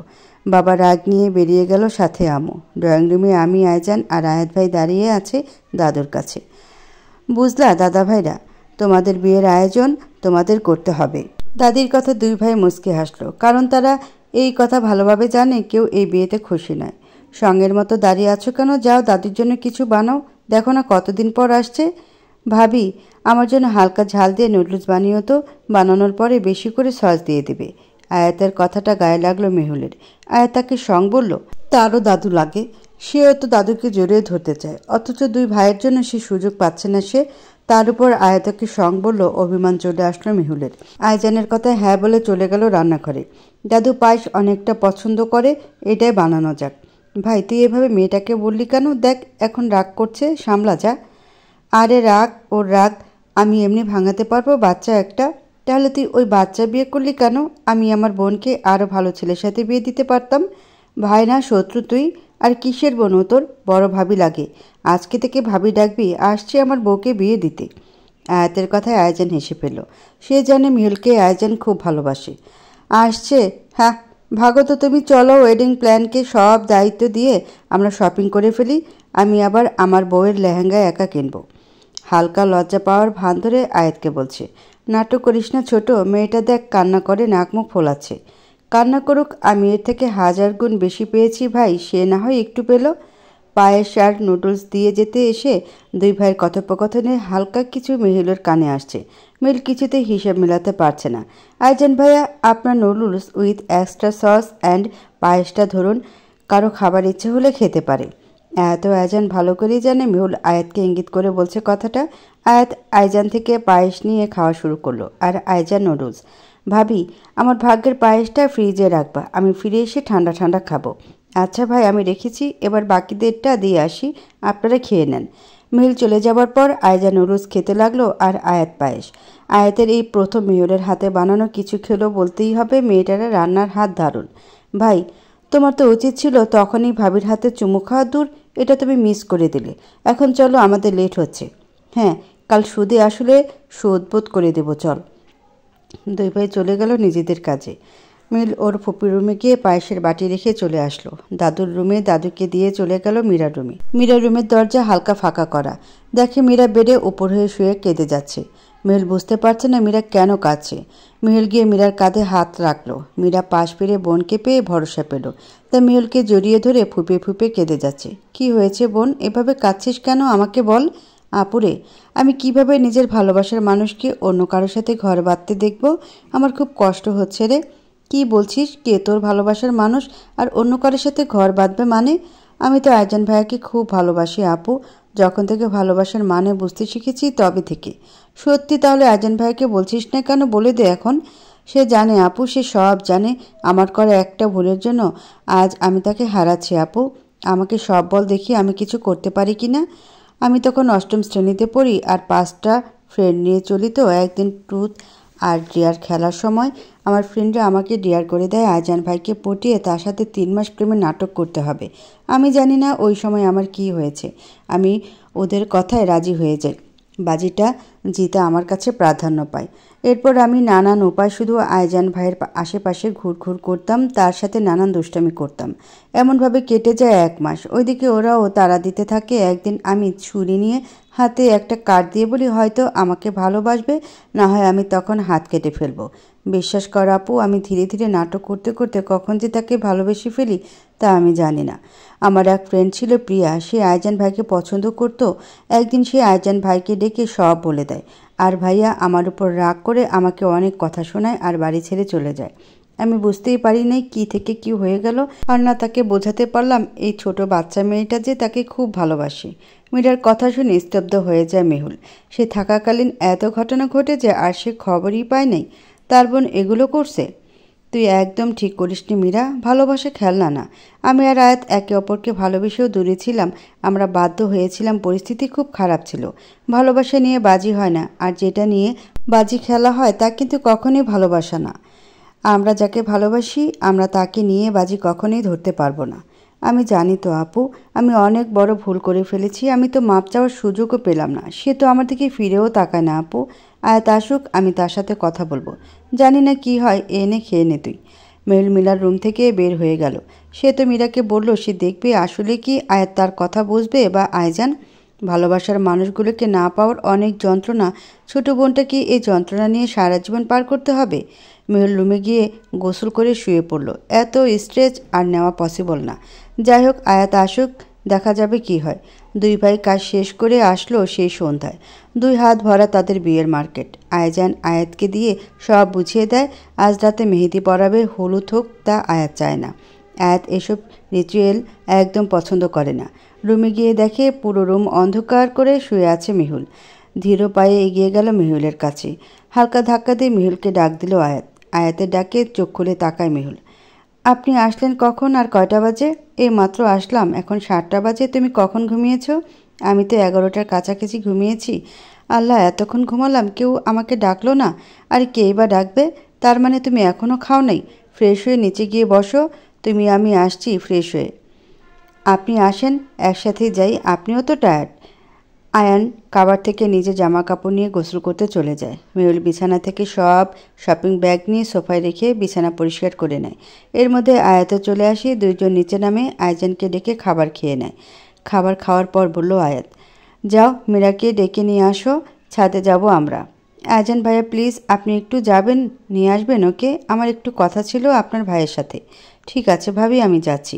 বাবা রাগ নিয়ে বেরিয়ে গেল, সাথে আমু। ড্রয়িং রুমে আমি, আয়জান আর আয়াত ভাই দাঁড়িয়ে আছে দাদুর কাছে। বুঝলা দাদা ভাইরা, তোমাদের বিয়ের আয়োজন তোমাদের করতে হবে। দাদির কথা দুই ভাই মুচকে হাসলো, কারণ তারা এই কথা ভালোভাবে জানে কেউ এই বিয়েতে খুশি নয়। সঙ্গের মতো দাঁড়িয়ে আছো কেন? যাও দাদির জন্য কিছু বানাও, দেখো না কতদিন পর আসছে। ভাবি, আমার জন্য হালকা ঝাল দিয়ে নুডলস বানিও তো, বানানোর পরে বেশি করে সস দিয়ে দেবে। আয়াতের কথাটা গায়ে লাগলো মেহুলের। আয়াত তাকে সং বলল, তারও দাদু লাগে, সেও তো দাদুকে জড়িয়ে ধরতে চায়, অথচ দুই ভাইয়ের জন্য সে সুযোগ পাচ্ছে না সে। তার উপর আয়াতকে সং বলল, অভিমান চলে আসলো মেহুলের। আয়জানের কথায় হ্যাঁ বলে চলে গেল রান্নাঘরে। দাদু পায়েস অনেকটা পছন্দ করে, এটাই বানানো যাক। ভাই তুই এভাবে মেয়েটাকে বললি কেন? দেখ এখন রাগ করছে, সামলা যা। আরে রাগ ওর রাগ আমি এমনি ভাঙাতে পারবো, বাচ্চা একটা। তাহলে তুই ওই বাচ্চা বিয়ে করলি কেন? আমি আমার বোনকে আরও ভালো ছেলের সাথে বিয়ে দিতে পারতাম। ভাই না শত্রু তুই। আর কিসের বোন ও তোর? বড় ভাবি লাগে, আজকে থেকে ভাবি ডাকবি। আসছে আমার বউকে বিয়ে দিতে। আয়াতের কথায় আয়জান হেসে ফেলল। সে জানে মিহুলকে আয়জান খুব ভালোবাসে। আসছে? হ্যাঁ, ভাগো তো তুমি, চলো ওয়েডিং প্ল্যানকে সব দায়িত্ব দিয়ে আমরা শপিং করে ফেলি। আমি আবার আমার বউয়ের লেহেঙ্গা একা কিনবো। হালকা লজ্জা পাওয়ার ভান ধরে আয়াতকে বলছে, নাটক করিস না ছোট, মেয়েটা দেখ কান্না করে, নাক মুখ ফোলাচ্ছে। কান্না করুক, আমি এর থেকে 1000 গুণ বেশি পেয়েছি ভাই, সে না হয় একটু পেল। পায়েস আর নুডলস দিয়ে যেতে এসে দুই ভাইয়ের কথোপকথনে হালকা কিছু মেহুলের কানে আসছে। মেহুল কিছুতেই হিসাব মেলাতে পারছে না। আয়জান ভাইয়া, আপনার noodles with extra sauce and পায়েসটা ধরুন, কারো খাবার ইচ্ছে হলে খেতে পারে। আয়াত ও আয়জান ভালো করেই জানে মেহুল আয়াতকে ইঙ্গিত করে বলছে কথাটা। আয়াত আয়জান থেকে পায়েস নিয়ে খাওয়া শুরু করলো, আর আয়জান নুডলস। ভাবি, আমার ভাগ্যের পায়েসটা ফ্রিজে রাখবা, আমি ফিরে এসে ঠান্ডা ঠান্ডা খাবো। আচ্ছা ভাই, আমি রেখেছি, এবার বাকিদেরটা দিয়ে আসি, আপনারা খেয়ে নেন। মিহিল চলে যাবার পর আয়জা নুডলস খেতে লাগলো আর আয়াত পায়েস। আয়াতের এই প্রথম মিহিলের হাতে বানানো কিছু খেলো বলতেই হবে, মেয়েটারা রান্নার হাত দারুণ। ভাই, তোমার তো উচিত ছিল তখনই ভাবির হাতে চুমু খাওয়া, দূর, এটা তুমি মিস করে দিলে। এখন চলো, আমাদের লেট হচ্ছে। হ্যাঁ, কাল সুদে আসলে শোধবোধ করে দেবো, চল। দুই ভাই চলে গেল নিজেদের কাজে। মিল ওর ফুপির রুমে গিয়ে পায়েসের বাটি রেখে চলে আসলো দাদুর রুমে। দাদুকে দিয়ে চলে গেল মীরার রুমে। মীরার রুমের দরজা হালকা ফাঁকা করা। দেখে মীরা বেডে উপর হয়ে শুয়ে কেঁদে যাচ্ছে। মিহিল বুঝতে পারছে না মীরা কেন কাঁদছে। মিহিল গিয়ে মীরার কাঁধে হাত রাখলো। মীরা পাশ ফিরে বোনকে পেয়ে ভরসা পেল। তা মিহিলকে জড়িয়ে ধরে ফুপে ফুপে কেঁদে যাচ্ছে। কি হয়েছে বোন, এভাবে কাঁদছিস কেন, আমাকে বল। আপুরে, আমি কিভাবে নিজের ভালোবাসার মানুষকে অন্য কারোর সাথে ঘর বাঁধতে দেখব? আমার খুব কষ্ট হচ্ছে রে। কি বলছিস? কে তোর ভালোবাসার মানুষ আর অন্য কারোর সাথে ঘর বাঁধবে মানে? আমি তো আয়জান ভাইয়াকে খুব ভালোবাসি আপু। যখন থেকে ভালোবাসার মানে বুঝতে শিখেছি তবে থেকে। সত্যি? তাহলে আয়জান ভাইয়াকে বলছিস না কেন, বলে দে এখন। সে জানে আপু, সে সব জানে। আমার করা একটা ভুলের জন্য আজ আমি তাকে হারাচ্ছি আপু। আমাকে সব বল দেখি, আমি কিছু করতে পারি কি না। আমি তখন অষ্টম শ্রেণীতে পড়ি আর 5টা ফ্রেন্ড নিয়ে চলি। তো একদিন ট্রুথ আর ডিয়ার খেলার সময় আমার ফ্রেন্ডরা আমাকে ডিয়ার করে দেয় আয়জান ভাইকে পটিয়ে তার সাথে 3 মাস প্রেমের নাটক করতে হবে। আমি জানি না ওই সময় আমার কি হয়েছে। আমি ওদের কথায় রাজি হয়ে যাই। বাজিটা জিতা আমার কাছে প্রাধান্য পায়। এরপর আমি নানান উপায় শুধু আয়জান ভাইয়ের আশেপাশে ঘুরঘুর করতাম, তার সাথে নানান দুষ্টামি করতাম। এমনভাবে কেটে যায় 1 মাস। ওইদিকে ওরাও তাড়া দিতে থাকে। একদিন আমি ছুরি নিয়ে হাতে একটা কার্ড দিয়ে বলি, হয়তো আমাকে ভালোবাসবে, না হয় আমি তখন হাত কেটে ফেলবো। বিশ্বাস কর আপু, আমি ধীরে ধীরে নাটক করতে করতে কখন যে তাকে ভালোবেসে ফেলি তা আমি জানি না। আমার এক ফ্রেন্ড ছিল প্রিয়া, সে আয়জান ভাইকে পছন্দ করত। একদিন সে আয়জান ভাইকে ডেকে সব বলে দেয়। আর ভাইয়া আমার উপর রাগ করে আমাকে অনেক কথা শোনায় আর বাড়ি ছেড়ে চলে যায়। আমি বুঝতেই পারি নাই কি থেকে কি হয়ে গেল, আর না তাকে বোঝাতে পারলাম এই ছোট বাচ্চা মেয়েটা যে তাকে খুব ভালোবাসে। মীরার কথা শুনে স্তব্ধ হয়ে যায় মেহুল। সে থাকাকালীন এত ঘটনা ঘটেছে আর সে খবরই পায় নাই তার বোন এগুলো করছে। তুই একদম ঠিক করিসনি মীরা, ভালোবাসা খেলনা না। আমি আর আয়াত একে অপরকে ভালোবেসেও দূরে ছিলাম। আমরা বাধ্য হয়েছিলাম, পরিস্থিতি খুব খারাপ ছিল। ভালোবাসা নিয়ে বাজি হয় না, আর যেটা নিয়ে বাজি খেলা হয় তা কিন্তু কখনোই ভালোবাসা না। আমরা যাকে ভালোবাসি আমরা তাকে নিয়ে বাজি কখনোই ধরতে পারবো না। আমি জানি তো আপু, আমি অনেক বড় ভুল করে ফেলেছি। আমি তো মাপ চাওয়ার সুযোগও পেলাম না। সে তো আমার দিকে ফিরেও তাকায় না আপু। আয়াত আসুক, আমি তার সাথে কথা বলবো। জানি না কি হয়, এনে খেয়ে নে তুই। মেহুল মীরার রুম থেকে বের হয়ে গেল। সে তো মীরাকে বলল সে দেখবে আসলে কি আয়াত তার কথা বুঝবে বা আয়জান। ভালোবাসার মানুষগুলোকে না পাওয়ার অনেক যন্ত্রণা। ছোট বোনটা কি এই যন্ত্রণা নিয়ে সারা জীবন পার করতে হবে? মেহুল রুমে গিয়ে গোসল করে শুয়ে পড়ল। এত স্ট্রেস আর নেওয়া পসিবল না। যাই হোক, আয়াত আসুক, দেখা যাবে কি হয়। দুই ভাই কাজ শেষ করে আসলো সেই সন্ধ্যায়। 2 হাত ভরা তাদের বিয়ের মার্কেট। আয়জান আয়াতকে দিয়ে সব বুঝিয়ে দেয়। আজ রাতে মেহেদি পরাবে, হলুদ হোক তা আয়াত চায় না। আয়াত এসব রিচুয়াল একদম পছন্দ করে না। রুমে গিয়ে দেখে পুরো রুম অন্ধকার করে শুয়ে আছে মেহুল। ধীর পায়ে এগিয়ে গেল মেহুলের কাছে। হালকা ধাক্কা দিয়ে মেহুলকে ডাক দিল আয়াত। আয়াতের ডাকে চোখ খুলে তাকায় মেহুল। আপনি আসলেন কখন আর কয়টা বাজে? এই মাত্র আসলাম, এখন 7টা বাজে। তুমি কখন ঘুমিয়েছ? আমি তো 11টার কাছাকাছি ঘুমিয়েছি। আল্লাহ, এতক্ষণ ঘুমালাম, কেউ আমাকে ডাকলো না। আর কেই বা ডাকবে? তার মানে তুমি এখনও খাও নাই? ফ্রেশ হয়ে নিচে গিয়ে বসো। আমি আসছি ফ্রেশ হয়ে। আপনি আসেন, একসাথেই যাই, আপনিও তো টায়ার্ড। আয়ান কাবার থেকে নিজে জামা কাপড় নিয়ে গোসল করতে চলে যায়। মেহুল বিছানা থেকে সব শপিং ব্যাগ নিয়ে সোফায় রেখে বিছানা পরিষ্কার করে নেয়। এর মধ্যে আয়াত চলে আসি। দুইজন নিচে নামে আয়জানকে ডেকে খাবার খেয়ে নেয়। খাবার খাওয়ার পর বলল আয়াত, যাও মীরাকে ডেকে নিয়ে আসো, ছাদে যাব আমরা। আয়জান ভাইয়া প্লিজ, আপনি একটু যাবেন, নিয়ে আসবেন ওকে। আমার একটু কথা ছিল আপনার ভাইয়ের সাথে। ঠিক আছে ভাবি, আমি যাচ্ছি।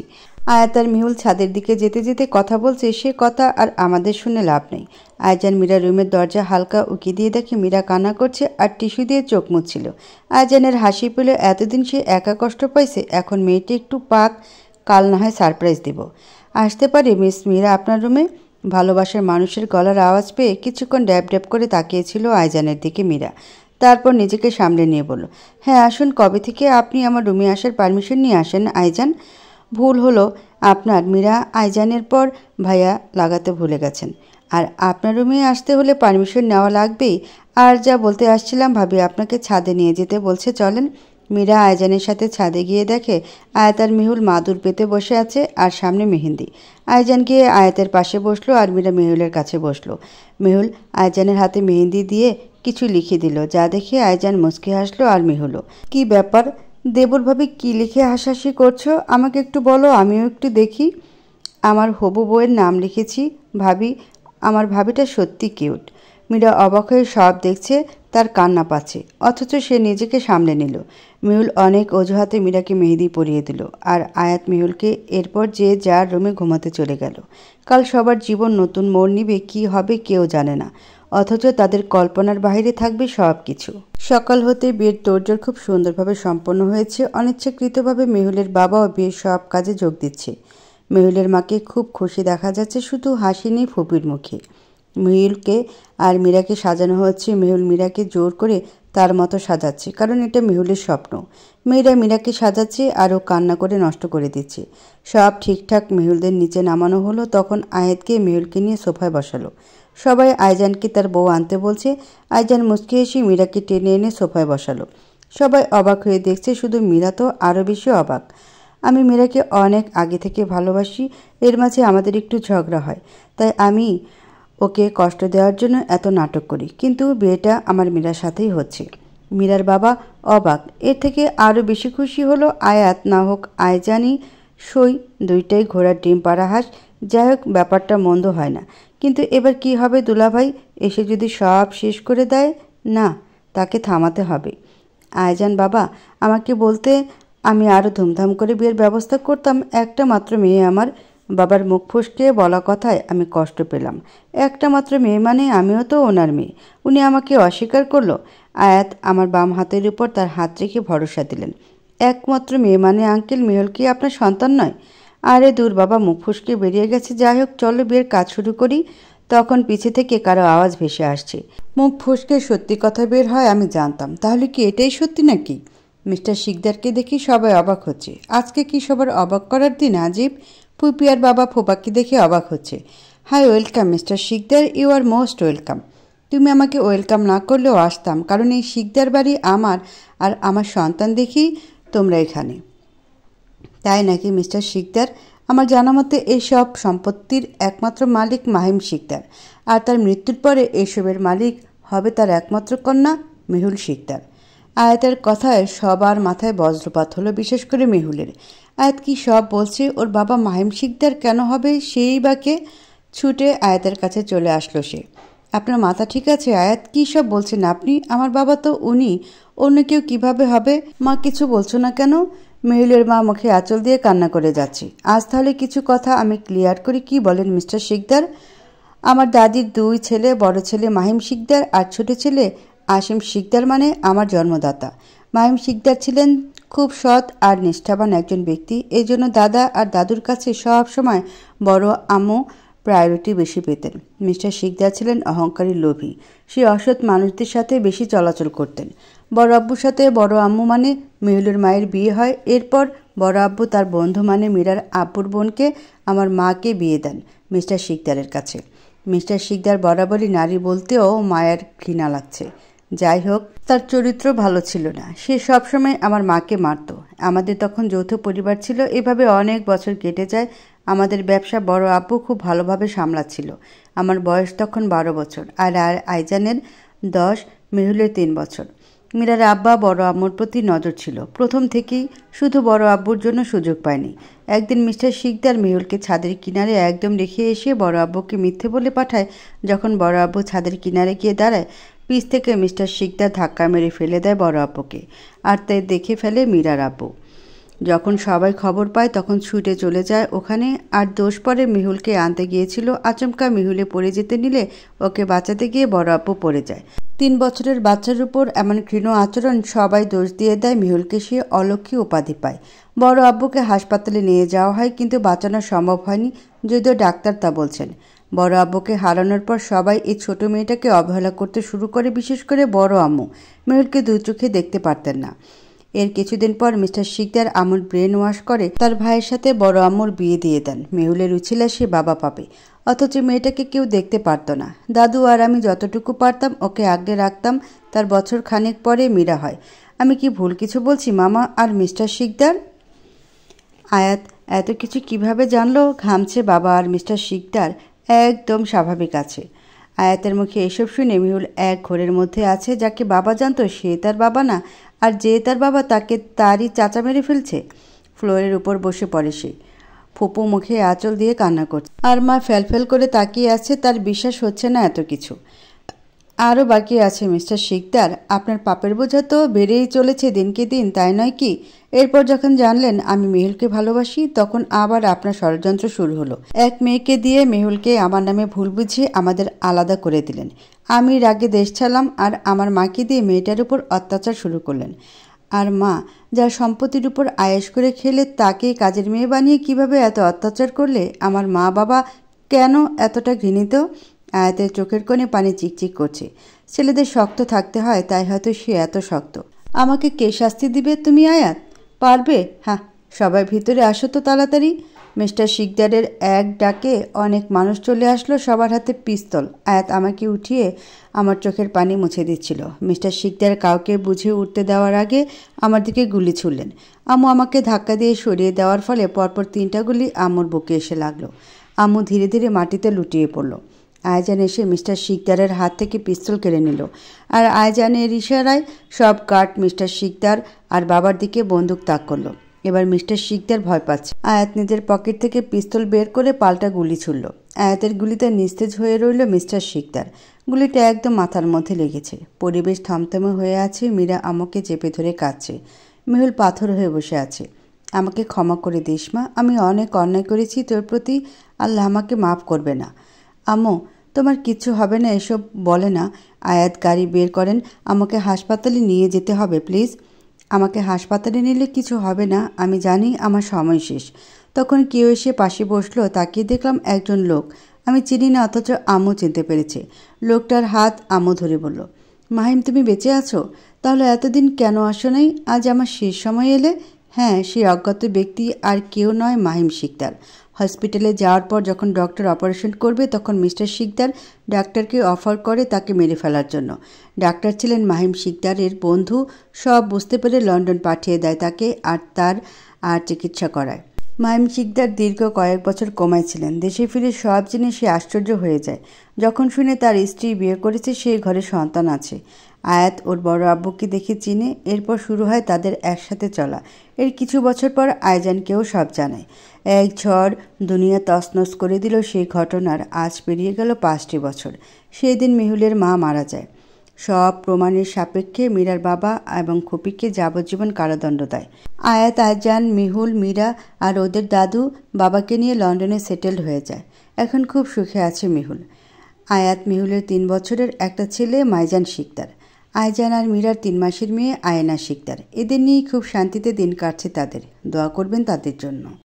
আয়াত আর মেহুল ছাদের দিকে যেতে যেতে কথা বলছে। সে কথা আর আমাদের শুনে লাভ নেই। আয়জান মীরার রুমের দরজা হালকা উকি দিয়ে দেখে মীরা কান্না করছে আর টিস্যু দিয়ে চোখ মুছছিল। আয়জানের হাসি পেলে এতদিন সে একা কষ্ট পাইছে, এখন মেয়েটি একটু পাক, কাল না হয় সারপ্রাইজ দেব। আসতে পারি মিস মীরা আপনার রুমে? ভালোবাসার মানুষের গলার আওয়াজ পেয়ে কিছুক্ষণ ড্যাব ড্যাব করে তাকিয়েছিল আয়জানের দিকে মীরা। তারপর নিজেকে সামলে নিয়ে বলল, হ্যাঁ আসুন। কবে থেকে আপনি আমার রুমে আসার পারমিশন নিয়ে আসেন আয়জান? ভুল হলো আপনার, মীরা আইজানের পর ভাইয়া লাগাতে ভুলে গেছেন। আর আপনার রুমে আসতে হলে পারমিশন নেওয়া লাগবেই। আর যা বলতে আসছিলাম, ভাবি আপনাকে ছাদে নিয়ে যেতে বলছে, চলেন। মীরা আইজানের সাথে ছাদে গিয়ে দেখে আয়াত আর মেহুল মাদুর পেতে বসে আছে আর সামনে মেহেন্দি। আইজান গিয়ে আয়াতের পাশে বসলো আর মীরা মেহুলের কাছে বসলো। মেহুল আইজানের হাতে মেহেন্দি দিয়ে কিছু লিখে দিল, যা দেখে আইজান মুচকি হাসলো আর মেহুলও। কি ব্যাপার দেবর ভাবি, কি লিখে হাসাহাসি করছো? আমাকে একটু বলো, আমিও একটু দেখি। আমার হবু বউয়ের নাম লিখেছি ভাবি। আমার ভাবিটা সত্যি কিউট। মীরা অবাক হয়ে সব দেখছে, তার কান্না পাচ্ছে, অথচ সে নিজেকে সামলে নিল। মেহুল অনেক অজুহাতে মীরাকে মেহেদি পরিয়ে দিল আর আয়াত মেহুলকে এরপর যে যার রুমে ঘুমাতে চলে গেল। কাল সবার জীবন নতুন মোড় নিবে, কি হবে কেউ জানে না, অথচ তাদের কল্পনার বাইরে থাকবে সব কিছু। সকাল হতে বিয়ের তোড়জোড় খুব সুন্দরভাবে সম্পন্ন হয়েছে। অনিচ্ছাকৃতভাবে মেহুলের বাবাও বিয়ের সব কাজে যোগ দিচ্ছে। মেহুলের মাকে খুব খুশি দেখা যাচ্ছে, শুধু হাসি নেই ফুপির মুখে। মেহুলকে আর মীরাকে সাজানো হচ্ছে। মেহুল মীরাকে জোর করে তার মতো সাজাচ্ছে, কারণ এটা মেহুলের স্বপ্ন। মেয়েরা মীরাকে সাজাচ্ছে আর ও কান্না করে নষ্ট করে দিচ্ছে। সব ঠিকঠাক মেহুলদের নিচে নামানো হলো, তখন আয়াতকে মেহুলকে নিয়ে সোফায় বসালো। সবাই আইজানকে তার বউ আনতে বলছে। আইজান মুচকি হেসে মীরাকে টেনে এনে সোফায় বসালো। সবাই অবাক হয়ে দেখছে, শুধু মীরা তো আরও বেশি অবাক। আমি মীরাকে অনেক আগে থেকে ভালোবাসি, এর মাঝে আমাদের একটু ঝগড়া হয়, তাই আমি ওকে কষ্ট দেওয়ার জন্য এত নাটক করি, কিন্তু বিয়েটা আমার মীরার সাথেই হচ্ছে। মীরার বাবা অবাক। এর থেকে আরও বেশি খুশি হলো আয়াত, না হোক আইজানই সই, দুইটাই ঘোড়ার ডিম পাড়া হাঁস। যাই হোক, ব্যাপারটা মন্দ হয় না, কিন্তু এবার কি হবে? দুলাভাই এসে যদি সব শেষ করে দেয়? না, তাকে থামাতে হবে। আইজান বাবা, আমাকে বলতে আমি আরও ধুমধাম করে বিয়ের ব্যবস্থা করতাম। একটা মাত্র মেয়ে আমার। বাবার মুখ ফসকে বলা কথায় আমি কষ্ট পেলাম। একটা মাত্র মেয়ে মানে আমিও তো ওনার মেয়ে। উনি আমাকে অস্বীকার করলো। আয়াত আমার বাম হাতের উপর তার হাত রেখে ভরসা দিলেন। একমাত্র মেয়ে মানে আঙ্কেল মেহুল কি আপনার সন্তান নয়? আরে দূর বাবা, মুখ ফসকে বেরিয়ে গেছে। যাই হোক, চলো বিয়ের কাজ শুরু করি। তখন পিছে থেকে কারো আওয়াজ ভেসে আসছে। মুখ ফসকে সত্যি কথা বের হয় আমি জানতাম। তাহলে কি এটাই সত্যি নাকি? মিস্টার শিকদারকে দেখি সবাই অবাক হচ্ছে। আজকে কি সবার অবাক করার দিন? আজিব। ফুপি আর বাবা ফোপাকে দেখে অবাক হচ্ছে। Hi, welcome mister Sikdar, you are most welcome. তুমি আমাকে ওয়েলকাম না করলেও আসতাম, কারণ এই শিকদার বাড়ি আমার, আর আমার সন্তান দেখি তোমরা এখানে। তাই নাকি মিস্টার শিকদার? আমার জানা মতে এইসব সম্পত্তির একমাত্র মালিক মাহিম শিকদার, আর তার মৃত্যুর পরে এসবের মালিক হবে তার একমাত্র কন্যা মেহুল শিকদার। আয়াতের কথায় সবার মাথায় বজ্রপাত হলো, বিশেষ করে মেহুলের। আয়াত কি সব বলছে? ওর বাবা মাহিম শিকদার কেন হবে? সেই বাকে ছুটে আয়াতের কাছে চলে আসলো সে। আপনার মাথা ঠিক আছে আয়াত? কী সব বলছেন আপনি? আমার বাবা তো উনি, অন্য কেউ কিভাবে হবে? মা, কিছু বলছো না কেন? মেহুলের মা মুখে আঁচল দিয়ে কান্না করে যাচ্ছে। আজ তাহলে কিছু কথা আমি ক্লিয়ার করি। কি বলেন মিস্টার শিকদার? আমার দাদির দুই ছেলে, বড় ছেলে মাহিম শিকদার আর ছোট ছেলে আসিম শিকদার, মানে আমার জন্মদাতা। মাহিম শিকদার ছিলেন খুব সৎ আর নিষ্ঠাবান একজন ব্যক্তি। এই জন্য দাদা আর দাদুর কাছে সব সময় বড় আম্মু প্রায়োরিটি বেশি পেতেন। মিস্টার শিকদার ছিলেন অহংকারী, লোভী। সে অসৎ মানুষদের সাথে বেশি চলাচল করতেন। বড় আব্বুর সাথে বড় আম্মু মানে মেহুলের মায়ের বিয়ে হয়। এরপর বড় আব্বু তার বন্ধু মানে মীরার আব্বুর বোনকে, আমার মাকে বিয়ে দেন মিস্টার শিকদারের কাছে। মিস্টার শিকদার বরাবরই নারী বলতেও মায়ের ঘৃণা লাগছে। যাই হোক, তার চরিত্র ভালো ছিল না। সে সবসময় আমার মাকে মারত। আমাদের তখন যৌথ পরিবার ছিল। এভাবে অনেক বছর কেটে যায়। আমাদের ব্যবসা বড় আব্বু খুব ভালোভাবে সামলাচ্ছিল। আমার বয়স তখন 12 বছর, আর আইজানের 10, মেহুলের 3 বছর। মীরার আব্বা বড় আম্মুর প্রতি নজর ছিল প্রথম থেকেই, শুধু বড় আব্বুর জন্য সুযোগ পায়নি। একদিন মিস্টার শিকদার মেহুলকে ছাদের কিনারে একদম রেখে এসে বড় আব্বুকে মিথ্যে বলে পাঠায়। যখন বড় আব্বু ছাদের কিনারে গিয়ে দাঁড়ায়, পিছ থেকে মিস্টার শিকদার ধাক্কা মেরে ফেলে দেয় বড় আব্বুকে, আর তাই দেখে ফেলে মীরার আব্বু। যখন সবাই খবর পায় তখন ছুটে চলে যায় ওখানে, আর দোষ পরে মেহুলকে আনতে গিয়েছিল। আচমকা মেহুলে পড়ে যেতে নিলে ওকে বাঁচাতে গিয়ে বড় আব্বু পড়ে যায়। 3 বছরের বাচ্চার উপর এমন ঘৃণ আচরণ, সবাই দোষ দিয়ে দেয় মেহুলকে। সে অলক্ষী উপাধি পায়। বড় আব্বুকে হাসপাতালে নিয়ে যাওয়া হয়, কিন্তু বাঁচানো সম্ভব হয়নি, যদিও ডাক্তার তা বলছেন। বড় আব্বুকে হারানোর পর সবাই এই ছোট মেয়েটাকে অবহেলা করতে শুরু করে, বিশেষ করে বড় আম্মু। মেহুলকে 2 চোখে দেখতে পারতেন না। এর কিছুদিন পর মিস্টার শিকদার আম্মুর ব্রেন ওয়াশ করে তার ভাইয়ের সাথে বড় আম্মুর বিয়ে দিয়ে দেন। মেহুলের উছিলা সে বাবা পাবে, অথচ মেয়েটাকে কেউ দেখতে পারত না। দাদু আর আমি যতটুকু পারতাম ওকে আগলে রাখতাম। তার বছর খানেক পরে মীরা হয়। আমি কি ভুল কিছু বলছি মামা আর মিস্টার শিকদার? আয়াত এত কিছু কিভাবে জানলো? ঘামছে বাবা আর মিস্টার শিকদার একদম স্বাভাবিক আছে। আয়াতের মুখে এসব শুনে মেহুল এক ঘোরের মধ্যে আছে। যাকে বাবা জানতো সে তার বাবা না, আর যে তার বাবা তাকে তারই চাচা মেরে ফেলছে। ফ্লোরের উপর বসে পড়ে সে, ফুপু মুখে আঁচল দিয়ে কান্না করছে, আর মা ফেলফেল করে তাকিয়ে আছে। তার বিশ্বাস হচ্ছে না এত কিছু। আরও বাকি আছে মিস্টার শিকদার, আপনার পাপের বোঝা তো বেড়েই চলেছে দিনকে দিন, তাই নয় কি? এরপর যখন জানলেন আমি মেহুলকে ভালোবাসি, তখন আবার আপনার ষড়যন্ত্র শুরু হলো। এক মেয়েকে দিয়ে মেহুলকে আমার নামে ভুল বুঝিয়ে আমাদের আলাদা করে দিলেন। আমি রাগে দেশ ছাড়লাম আর আমার মাকে দিয়ে মেয়েটার উপর অত্যাচার শুরু করলেন। আর মা যার সম্পত্তির উপর আয়েশ করে খেলে তাকে কাজের মেয়ে বানিয়ে কিভাবে এত অত্যাচার করলে? আমার মা বাবা কেন এতটা ঘৃণিত? আয়াতের চোখের কোণে পানি চিকচিক করছে। ছেলেদের শক্ত থাকতে হয়, তাই হয়তো সে এত শক্ত। আমাকে কে শাস্তি দিবে? তুমি আয়াত পারবে? হ্যাঁ, সবাই ভিতরে আসো তো তাড়াতাড়ি। মিস্টার শিকদারের এক ডাকে অনেক মানুষ চলে আসলো, সবার হাতে পিস্তল। আয়াত আমাকে উঠিয়ে আমার চোখের পানি মুছে দিচ্ছিল। মিস্টার শিকদার কাউকে বুঝে উঠতে দেওয়ার আগে আমার দিকে গুলি ছুড়লেন। আম্মু আমাকে ধাক্কা দিয়ে সরিয়ে দেওয়ার ফলে পরপর 3টা গুলি আম্মুর বুকে এসে লাগলো। আম্মু ধীরে ধীরে মাটিতে লুটিয়ে পড়ল। আয়জান এসে মিস্টার শিকদারের হাত থেকে পিস্তল কেড়ে নিল, আর আয়জানের ইশারায় সব গার্ড মিস্টার শিকদার আর বাবার দিকে বন্দুক তাক করলো। এবার মিস্টার শিকদার ভয় পাচ্ছে। আয়াত নিজের পকেট থেকে পিস্তল বের করে পাল্টা গুলি ছুড়ল। আয়াতের গুলিতে নিস্তেজ হয়ে রইল মিস্টার শিকদার। গুলিটা একদম মাথার মধ্যে লেগেছে। পরিবেশ থমথমে হয়ে আছে। মীরা আমাকে চেপে ধরে কাঁদছে। মেহুল পাথর হয়ে বসে আছে। আমাকে ক্ষমা করে দিস মা, আমি অনেক অন্যায় করেছি তোর প্রতি। আল্লাহ আমাকে মাফ করবে না। আম্মু তোমার কিচ্ছু হবে না, এসব বলে না। আয়াত গাড়ি বের করেন। আমাকে হাসপাতালে নিয়ে যেতে হবে প্লিজ। আমাকে হাসপাতালে নিলে কিছু হবে না, আমি জানি আমার সময় শেষ। তখন কেউ এসে পাশে বসলো। তাকিয়ে দেখলাম একজন লোক আমি চিনি না, অথচ আম্মু চিনতে পেরেছে। লোকটার হাত আম্মু ধরে বলল, মাহিম তুমি বেঁচে আছো? তাহলে এতদিন কেন আসো নাই? আজ আমার শেষ সময় এলে? হ্যাঁ, সেই অজ্ঞাত ব্যক্তি আর কেউ নয়, মাহিম শিকদার। হসপিটালে যাওয়ার পর যখন ডক্টর অপারেশন করবে, তখন মিস্টার শিকদার ডাক্তারকে অফার করে তাকে মেরে ফেলার জন্য। ডাক্তার ছিলেন মাহিম শিকদারের বন্ধু। সব বুঝতে পেরে লন্ডন পাঠিয়ে দেয় তাকে, আর তার চিকিৎসা করায়। মাহিম শিকদার দীর্ঘ কয়েক বছর কোমায় ছিলেন। দেশে ফিরে সব জেনে সে আশ্চর্য হয়ে যায় যখন শুনে তার স্ত্রী বিয়ে করেছে, সেই ঘরে সন্তান আছে। আয়াত ওর বড় আব্বুকে দেখে চিনে। এরপর শুরু হয় তাদের একসাথে চলা। এর কিছু বছর পর আয়জানকেও সব জানায়। এক ঝড় দুনিয়া তছনছ করে দিল সেই ঘটনার। আজ পেরিয়ে গেল 5টি বছর। সেই দিন মেহুলের মা মারা যায়। সব প্রমাণের সাপেক্ষে মীরার বাবা এবং খুপিকে যাবজ্জীবন কারাদণ্ড দেয়। আয়াত, আয়জান, মেহুল, মীরা আর ওদের দাদু বাবাকে নিয়ে লন্ডনে সেটেলড হয়ে যায়। এখন খুব সুখে আছে মেহুল। আয়াত মেহুলের 3 বছরের একটা ছেলে মাইজান শিকদার। আয়জান আর মীরার 3 মাসের মেয়ে আয়না শিকদার। এদের নিয়েই খুব শান্তিতে দিন কাটছে তাদের। দোয়া করবেন তাদের জন্য।